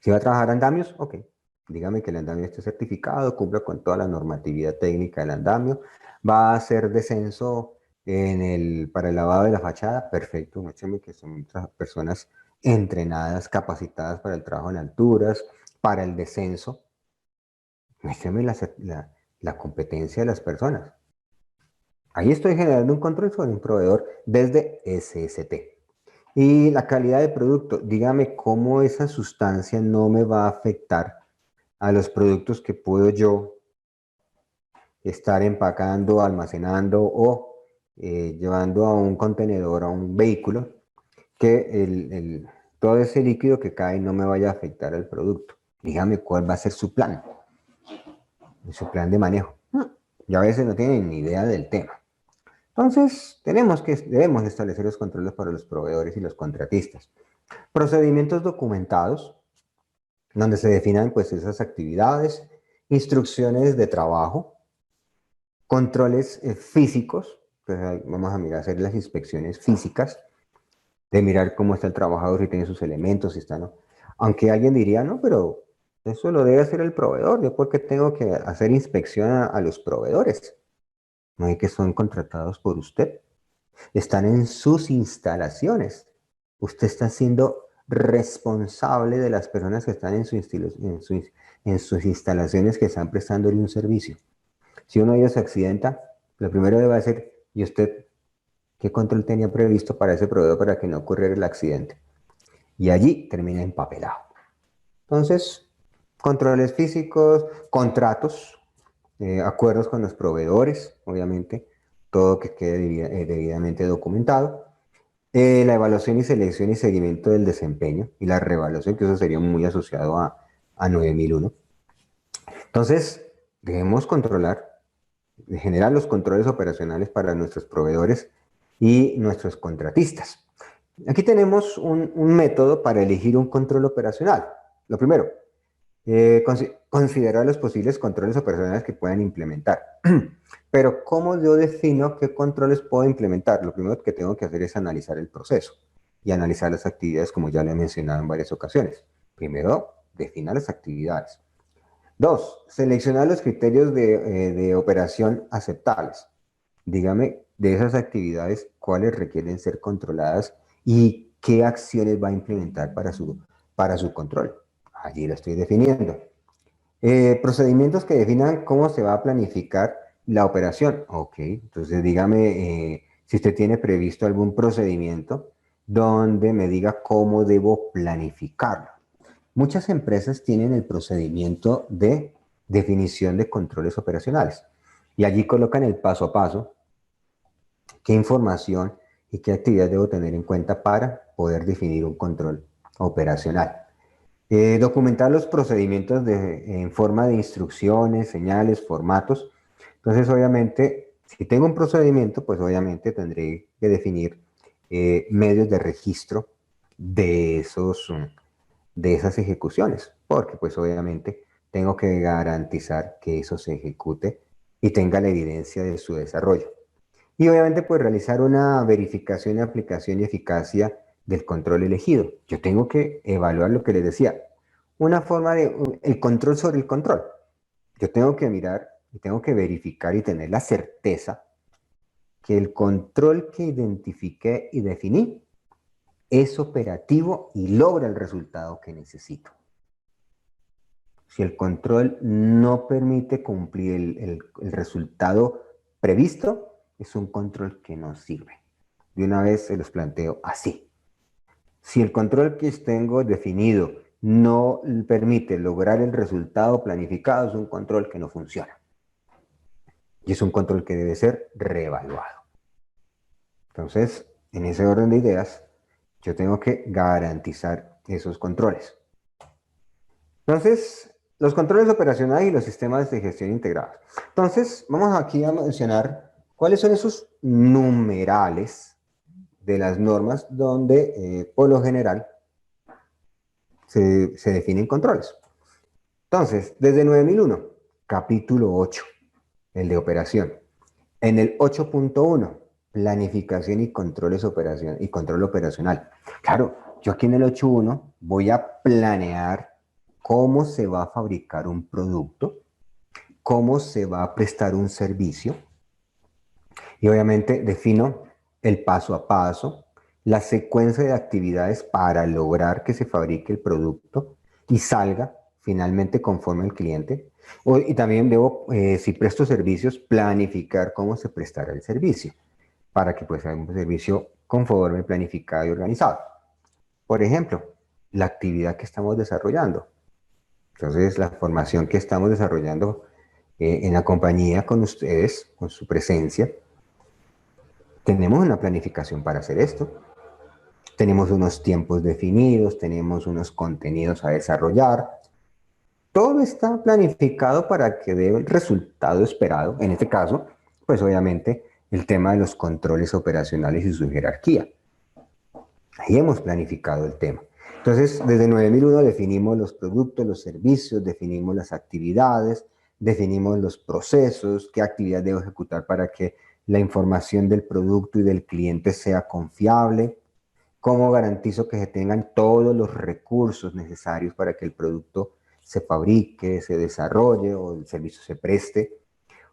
Si va a trabajar andamios, ok. Dígame que el andamio esté certificado, cumpla con toda la normatividad técnica del andamio. Va a hacer descenso para el lavado de la fachada, perfecto. Muéstrame que son personas entrenadas, capacitadas para el trabajo en alturas, para el descenso. Muéstrame la competencia de las personas. Ahí estoy generando un control sobre un proveedor desde SST. Y la calidad de producto, dígame cómo esa sustancia no me va a afectar a los productos que puedo yo estar empacando, almacenando o llevando a un contenedor, a un vehículo, que todo ese líquido que cae no me vaya a afectar al producto. Dígame cuál va a ser su plan de manejo. Y a veces no tienen ni idea del tema. Entonces, debemos establecer los controles para los proveedores y los contratistas. Procedimientos documentados, donde se definan pues esas actividades, instrucciones de trabajo, controles físicos, pues vamos a mirar, hacer las inspecciones físicas, de mirar cómo está el trabajador, si tiene sus elementos, si está, ¿no? Aunque alguien diría, no, pero eso lo debe hacer el proveedor, yo porque tengo que hacer inspección a los proveedores, no hay que son contratados por usted, están en sus instalaciones, usted está siendo responsable de las personas que están en sus instalaciones que están prestándole un servicio. Si uno de ellos se accidenta, lo primero debe hacer, ¿y usted qué control tenía previsto para ese proveedor para que no ocurriera el accidente? Y allí termina empapelado. Entonces, controles físicos, contratos, acuerdos con los proveedores, obviamente, todo que quede debidamente documentado. La evaluación y selección y seguimiento del desempeño y la reevaluación, que eso sería muy asociado a 9001. Entonces, debemos generar los controles operacionales para nuestros proveedores y nuestros contratistas. Aquí tenemos un método para elegir un control operacional. Lo primero, considerar los posibles controles operacionales que puedan implementar. Pero ¿cómo yo defino qué controles puedo implementar? Lo primero que tengo que hacer es analizar el proceso y analizar las actividades, como ya le he mencionado en varias ocasiones. Primero, definar las actividades. Dos, seleccionar los criterios de operación aceptables. Dígame de esas actividades cuáles requieren ser controladas y qué acciones va a implementar para su control. Allí lo estoy definiendo. Procedimientos que definan cómo se va a planificar la operación. Ok, entonces dígame si usted tiene previsto algún procedimiento donde me diga cómo debo planificarlo. Muchas empresas tienen el procedimiento de definición de controles operacionales y allí colocan el paso a paso, qué información y qué actividad debo tener en cuenta para poder definir un control operacional. Documentar los procedimientos en forma de instrucciones, señales, formatos. Entonces, obviamente, si tengo un procedimiento, pues obviamente tendré que definir medios de registro de de esas ejecuciones, porque pues obviamente tengo que garantizar que eso se ejecute y tenga la evidencia de su desarrollo. Y obviamente pues realizar una verificación de aplicación y eficacia del control elegido. Yo tengo que evaluar lo que les decía, una forma de el control sobre el control. Yo tengo que mirar y tengo que verificar y tener la certeza que el control que identifiqué y definí es operativo y logra el resultado que necesito. Si el control no permite cumplir el resultado previsto, es un control que no sirve. De una vez se los planteo así. Si el control que tengo definido no permite lograr el resultado planificado, es un control que no funciona. Y es un control que debe ser reevaluado. Entonces, en ese orden de ideas, yo tengo que garantizar esos controles. Entonces, los controles operacionales y los sistemas de gestión integrados. Entonces, vamos aquí a mencionar cuáles son esos numerales de las normas donde, por lo general, se definen controles. Entonces, desde 9001, capítulo 8, el de operación. En el 8.1, planificación y control operacional. Claro, yo aquí en el 8.1 voy a planear cómo se va a fabricar un producto, cómo se va a prestar un servicio y obviamente defino el paso a paso, la secuencia de actividades para lograr que se fabrique el producto y salga finalmente conforme al cliente. Y también debo, si presto servicios, planificar cómo se prestará el servicio para que pues sea un servicio conforme, planificado y organizado. Por ejemplo, la actividad que estamos desarrollando. Entonces, la formación que estamos desarrollando en la compañía con ustedes, con su presencia, Tenemos una planificación para hacer esto. Tenemos unos tiempos definidos, tenemos unos contenidos a desarrollar. Todo está planificado para que dé el resultado esperado. En este caso, pues obviamente el tema de los controles operacionales y su jerarquía. Ahí hemos planificado el tema. Entonces, desde 9001 definimos los productos, los servicios, definimos las actividades, definimos los procesos, qué actividad debo ejecutar para que la información del producto y del cliente sea confiable, cómo garantizo que se tengan todos los recursos necesarios para que el producto se fabrique, se desarrolle o el servicio se preste.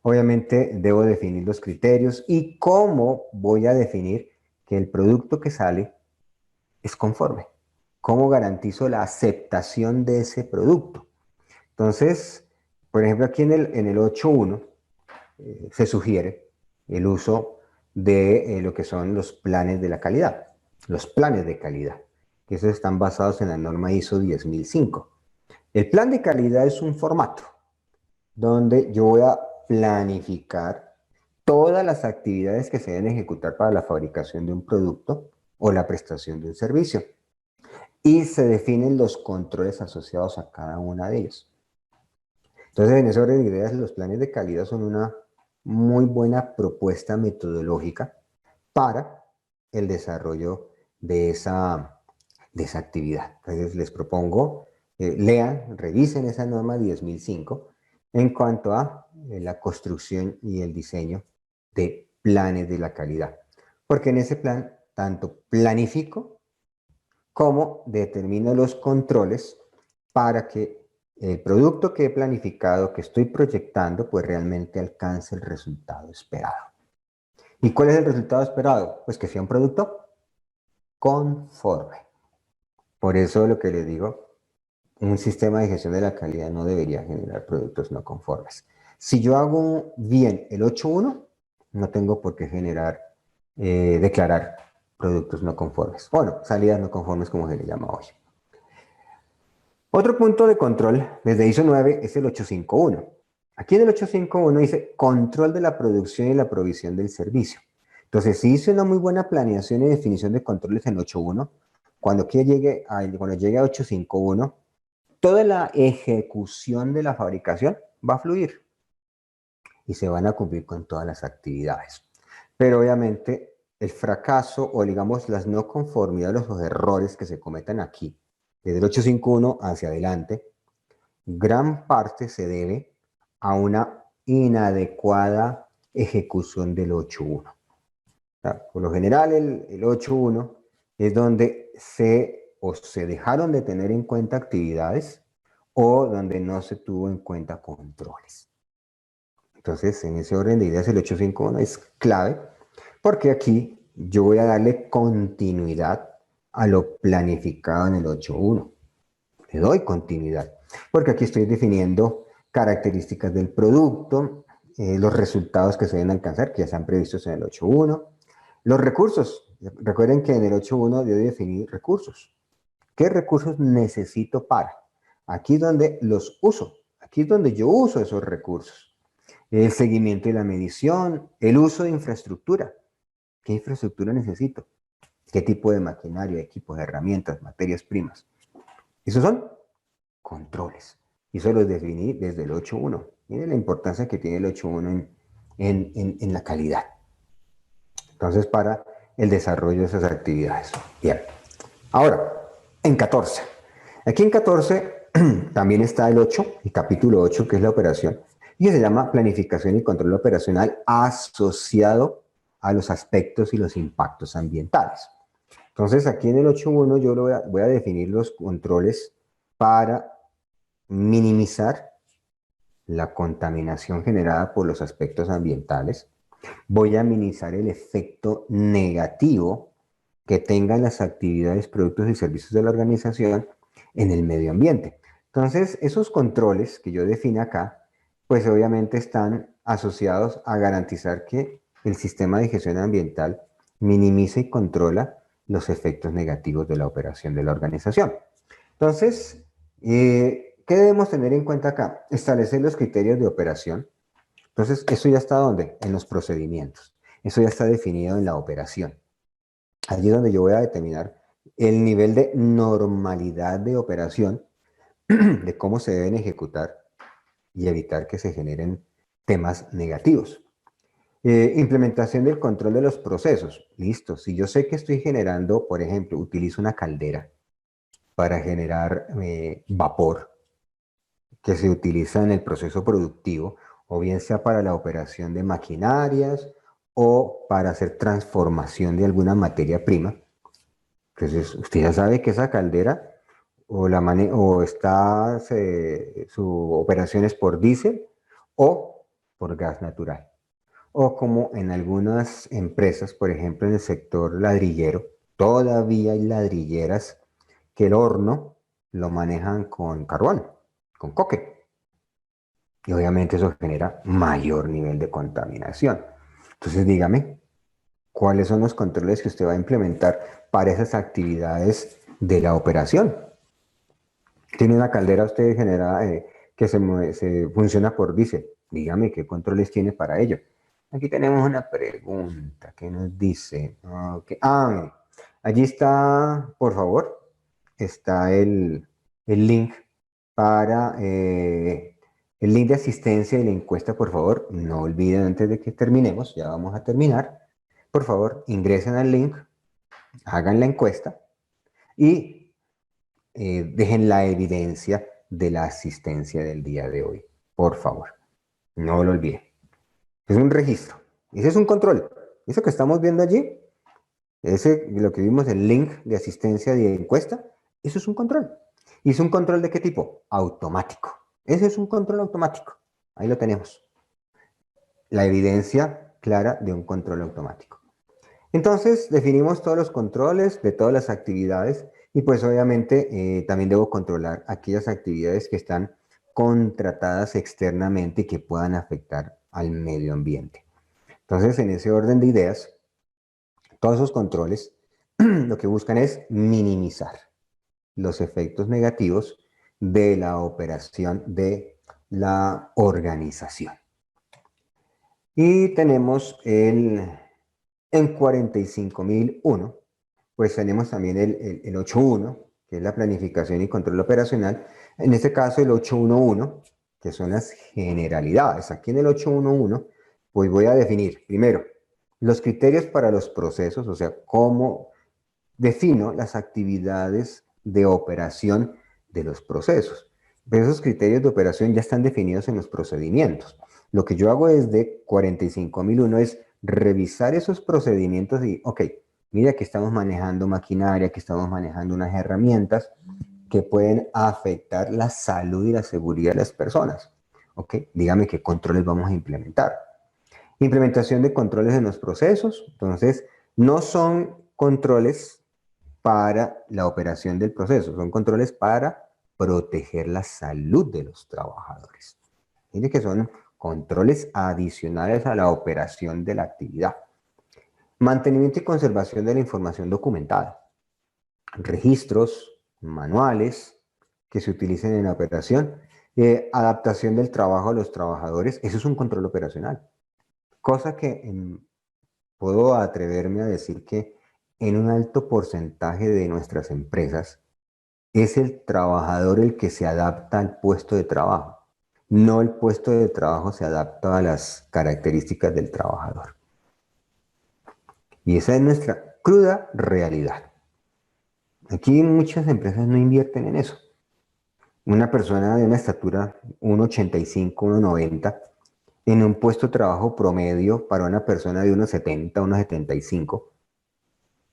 Obviamente debo definir los criterios y cómo voy a definir que el producto que sale es conforme. ¿Cómo garantizo la aceptación de ese producto? Entonces, por ejemplo, aquí en el 8.1 se sugiere el uso de lo que son los planes de la calidad, los planes de calidad, que esos están basados en la norma ISO 10005. El plan de calidad es un formato donde yo voy a planificar todas las actividades que se deben ejecutar para la fabricación de un producto o la prestación de un servicio. Y se definen los controles asociados a cada una de ellos. Entonces, en ese orden de ideas, los planes de calidad son una muy buena propuesta metodológica para el desarrollo de esa actividad. Entonces, les propongo, lean, revisen esa norma 10.005 en cuanto a la construcción y el diseño de planes de la calidad. Porque en ese plan, tanto planifico cómo determino los controles para que el producto que he planificado, que estoy proyectando, pues realmente alcance el resultado esperado. ¿Y cuál es el resultado esperado? Pues que sea un producto conforme. Por eso lo que les digo, un sistema de gestión de la calidad no debería generar productos no conformes. Si yo hago bien el 8.1, no tengo por qué declarar productos no conformes. Bueno, salidas no conformes como se le llama hoy. Otro punto de control desde ISO 9 es el 851. Aquí en el 851 dice control de la producción y la provisión del servicio. Entonces, si hice una muy buena planeación y definición de controles en 8.1, cuando llegue a 851, toda la ejecución de la fabricación va a fluir y se van a cumplir con todas las actividades. Pero obviamente el fracaso o digamos las no conformidades, los errores que se cometan aquí, desde el 851 hacia adelante, gran parte se debe a una inadecuada ejecución del 8.1. O sea, por lo general el 8.1 es donde se dejaron de tener en cuenta actividades o donde no se tuvo en cuenta controles. Entonces, en ese orden de ideas, el 851 es clave porque aquí yo voy a darle continuidad a lo planificado en el 8.1. Le doy continuidad porque aquí estoy definiendo características del producto, los resultados que se deben alcanzar, que ya están previstos en el 8.1, los recursos. Recuerden que en el 8.1 debo definir recursos. ¿Qué recursos necesito para? Aquí es donde los uso. Aquí es donde yo uso esos recursos. El seguimiento y la medición, el uso de infraestructura. ¿Qué infraestructura necesito? ¿Qué tipo de maquinaria, equipos, herramientas, materias primas? Esos son controles. Y eso los definí desde el 8.1. Miren la importancia que tiene el 8.1 en la calidad. Entonces, para el desarrollo de esas actividades. Bien. Ahora, en 14. Aquí en 14 también está el 8, el capítulo 8, que es la operación, y se llama planificación y control operacional asociado a los aspectos y los impactos ambientales. Entonces, aquí en el 8.1 yo voy a definir los controles para minimizar la contaminación generada por los aspectos ambientales. Voy a minimizar el efecto negativo que tengan las actividades, productos y servicios de la organización en el medio ambiente. Entonces, esos controles que yo defino acá, pues obviamente están asociados a garantizar que el sistema de gestión ambiental minimiza y controla los efectos negativos de la operación de la organización. Entonces, ¿qué debemos tener en cuenta acá? Establecer los criterios de operación. Entonces, ¿eso ya está dónde? En los procedimientos. Eso ya está definido en la operación. Allí es donde yo voy a determinar el nivel de normalidad de operación, de cómo se deben ejecutar y evitar que se generen temas negativos. Implementación del control de los procesos. Listo. Si yo sé que estoy generando, por ejemplo, utilizo una caldera para generar vapor que se utiliza en el proceso productivo, o bien sea para la operación de maquinarias o para hacer transformación de alguna materia prima. Entonces, usted ya sabe que esa caldera su operación es por diésel o por gas natural. O como en algunas empresas, por ejemplo en el sector ladrillero, todavía hay ladrilleras que el horno lo manejan con carbón, con coque. Y obviamente eso genera mayor nivel de contaminación. Entonces dígame, ¿cuáles son los controles que usted va a implementar para esas actividades de la operación? Tiene una caldera usted genera, que se funciona por diésel. Dígame qué controles tiene para ello. Aquí tenemos una pregunta que nos dice, okay. Mire, allí está, por favor, está el link para el link de asistencia y la encuesta, por favor. No olviden antes de que terminemos, ya vamos a terminar. Por favor, ingresen al link, hagan la encuesta y dejen la evidencia de la asistencia del día de hoy. Por favor, no lo olviden. Es un registro. Ese es un control. Eso que estamos viendo allí, lo que vimos, el link de asistencia de encuesta, eso es un control. ¿Y es un control de qué tipo? Automático. Ese es un control automático. Ahí lo tenemos. La evidencia clara de un control automático. Entonces, definimos todos los controles de todas las actividades y pues obviamente también debo controlar aquellas actividades que están contratadas externamente y que puedan afectar al medio ambiente. Entonces, en ese orden de ideas, todos esos controles lo que buscan es minimizar los efectos negativos de la operación de la organización. Y tenemos en 45001, pues tenemos también el 8.1, que es la planificación y control operacional. En este caso el 8.1.1, que son las generalidades. Aquí en el 8.1.1, pues voy a definir primero los criterios para los procesos, o sea, cómo defino las actividades de operación de los procesos. Pero esos criterios de operación ya están definidos en los procedimientos. Lo que yo hago desde 45001 es revisar esos procedimientos y, ok, mira que estamos manejando maquinaria, que estamos manejando unas herramientas que pueden afectar la salud y la seguridad de las personas. Ok, dígame qué controles vamos a implementar. Implementación de controles en los procesos. Entonces, no son controles para la operación del proceso, son controles para proteger la salud de los trabajadores. Mire que son controles adicionales a la operación de la actividad. Mantenimiento y conservación de la información documentada. Registros, manuales que se utilicen en la operación. Adaptación del trabajo a los trabajadores. Eso es un control operacional. Cosa que puedo atreverme a decir que en un alto porcentaje de nuestras empresas es el trabajador el que se adapta al puesto de trabajo. No el puesto de trabajo se adapta a las características del trabajador. Y esa es nuestra cruda realidad. Aquí muchas empresas no invierten en eso. Una persona de una estatura 1,85, 1,90, en un puesto de trabajo promedio para una persona de 1,70, 1,75,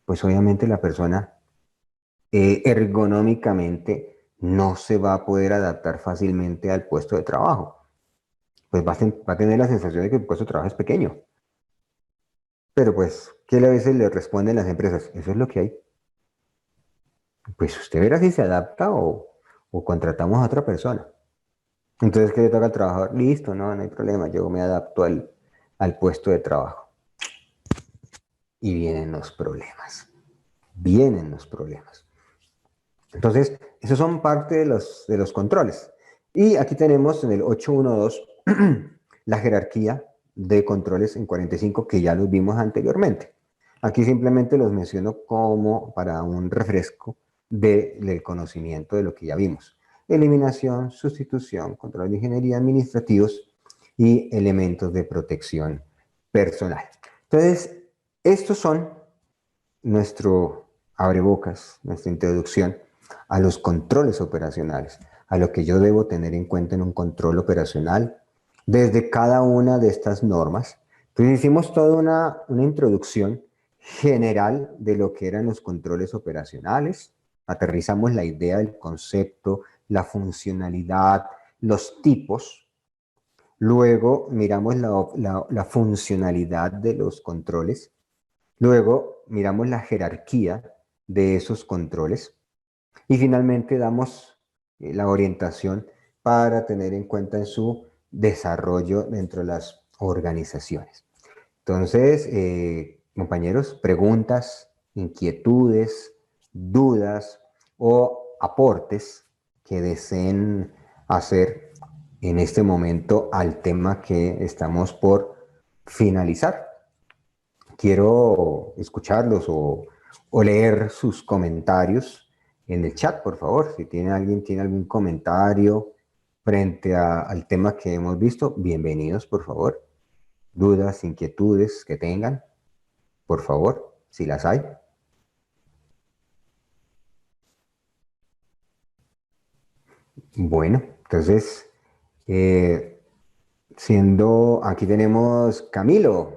pues obviamente la persona ergonómicamente no se va a poder adaptar fácilmente al puesto de trabajo. Pues va a tener la sensación de que el puesto de trabajo es pequeño. Pero pues, ¿qué a veces le responden las empresas? Eso es lo que hay. Pues usted verá si se adapta o contratamos a otra persona. Entonces, ¿qué le toca al trabajador? Listo, no hay problema, yo me adapto al puesto de trabajo. Y vienen los problemas. Vienen los problemas. Entonces, esos son parte de los controles. Y aquí tenemos en el 8.1.2 la jerarquía de controles en 45 que ya los vimos anteriormente. Aquí simplemente los menciono como para un refresco del conocimiento de lo que ya vimos. Eliminación, sustitución, control de ingeniería administrativos y elementos de protección personal. Entonces, estos son nuestro abrebocas, nuestra introducción a los controles operacionales, a lo que yo debo tener en cuenta en un control operacional desde cada una de estas normas. Entonces hicimos toda una introducción general de lo que eran los controles operacionales, aterrizamos la idea del concepto, la funcionalidad, los tipos, luego miramos la funcionalidad de los controles. Luego miramos la jerarquía de esos controles y finalmente damos la orientación para tener en cuenta en su desarrollo dentro de las organizaciones. Entonces, compañeros, preguntas, inquietudes, dudas o aportes que deseen hacer en este momento al tema que estamos por finalizar. Quiero escucharlos o leer sus comentarios en el chat, por favor. Si alguien tiene algún comentario frente al tema que hemos visto, bienvenidos, por favor. Dudas, inquietudes que tengan, por favor, si las hay. Bueno, entonces, aquí tenemos Camilo.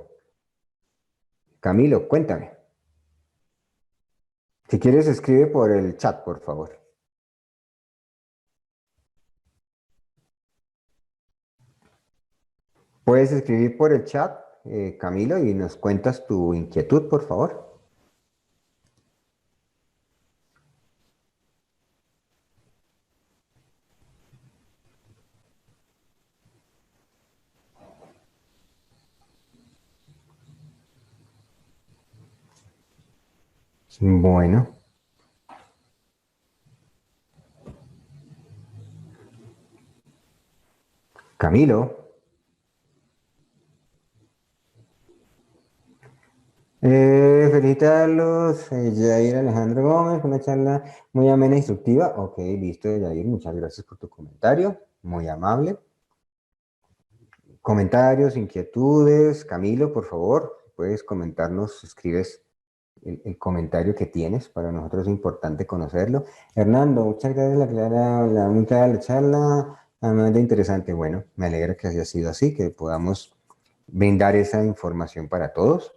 Camilo, cuéntame. Si quieres, escribe por el chat, por favor. Puedes escribir por el chat, Camilo, y nos cuentas tu inquietud, por favor. Bueno, Camilo. Felicitarlos, Jair Alejandro Gómez, una charla muy amena e instructiva. Ok, listo, Jair, muchas gracias por tu comentario, muy amable. Comentarios, inquietudes, Camilo, por favor, puedes comentarnos, escribes el comentario que tienes, para nosotros es importante conocerlo. Hernando, muchas gracias, muy clara la charla, además de interesante. Bueno, me alegra que haya sido así, que podamos brindar esa información para todos.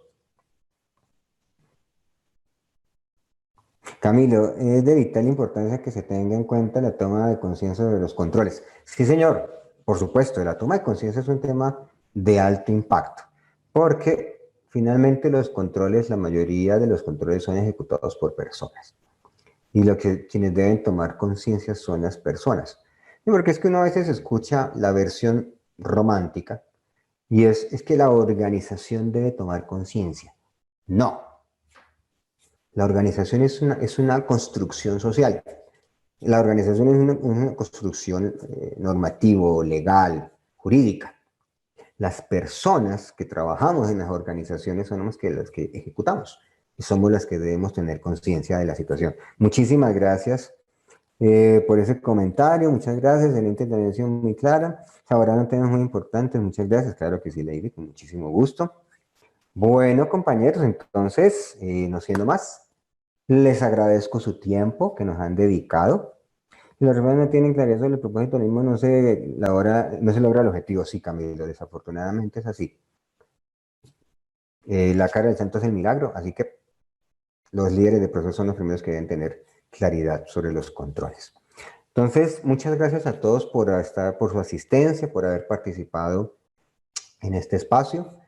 Camilo, es de vital importancia que se tenga en cuenta la toma de conciencia sobre los controles. Sí, señor, por supuesto, la toma de conciencia es un tema de alto impacto, porque finalmente los controles, la mayoría de los controles son ejecutados por personas. Y quienes deben tomar conciencia son las personas. Y porque es que uno a veces escucha la versión romántica y es que la organización debe tomar conciencia. No, la organización es una construcción social. La organización es una construcción normativo, legal, jurídica. Las personas que trabajamos en las organizaciones son las que ejecutamos y somos las que debemos tener conciencia de la situación. Muchísimas gracias por ese comentario, muchas gracias, excelente intervención muy clara. Ahora no temas muy importantes, muchas gracias, claro que sí, Lady, con muchísimo gusto. Bueno, compañeros, entonces, no siendo más, les agradezco su tiempo que nos han dedicado. Si las personas no tienen claridad sobre el propósito mismo, no se logra el objetivo. Sí, Camilo, desafortunadamente es así. La cara del santo es el milagro, así que los líderes de proceso son los primeros que deben tener claridad sobre los controles. Entonces, muchas gracias a todos por su asistencia, por haber participado en este espacio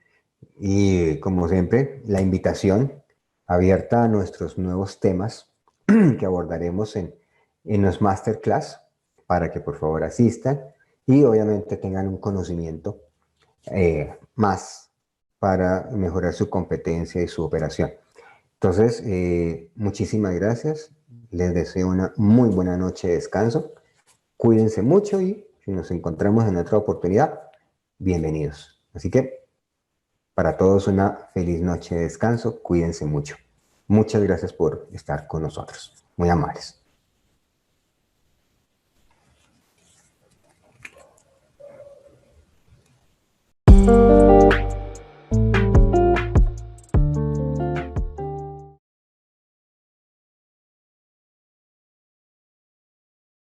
y, como siempre, la invitación abierta a nuestros nuevos temas que abordaremos en los masterclass para que por favor asistan y obviamente tengan un conocimiento más para mejorar su competencia y su operación. Entonces, muchísimas gracias. Les deseo una muy buena noche de descanso. Cuídense mucho y si nos encontramos en otra oportunidad, bienvenidos. Así que Para todos una feliz noche de descanso. Cuídense mucho. Muchas gracias por estar con nosotros. Muy amables.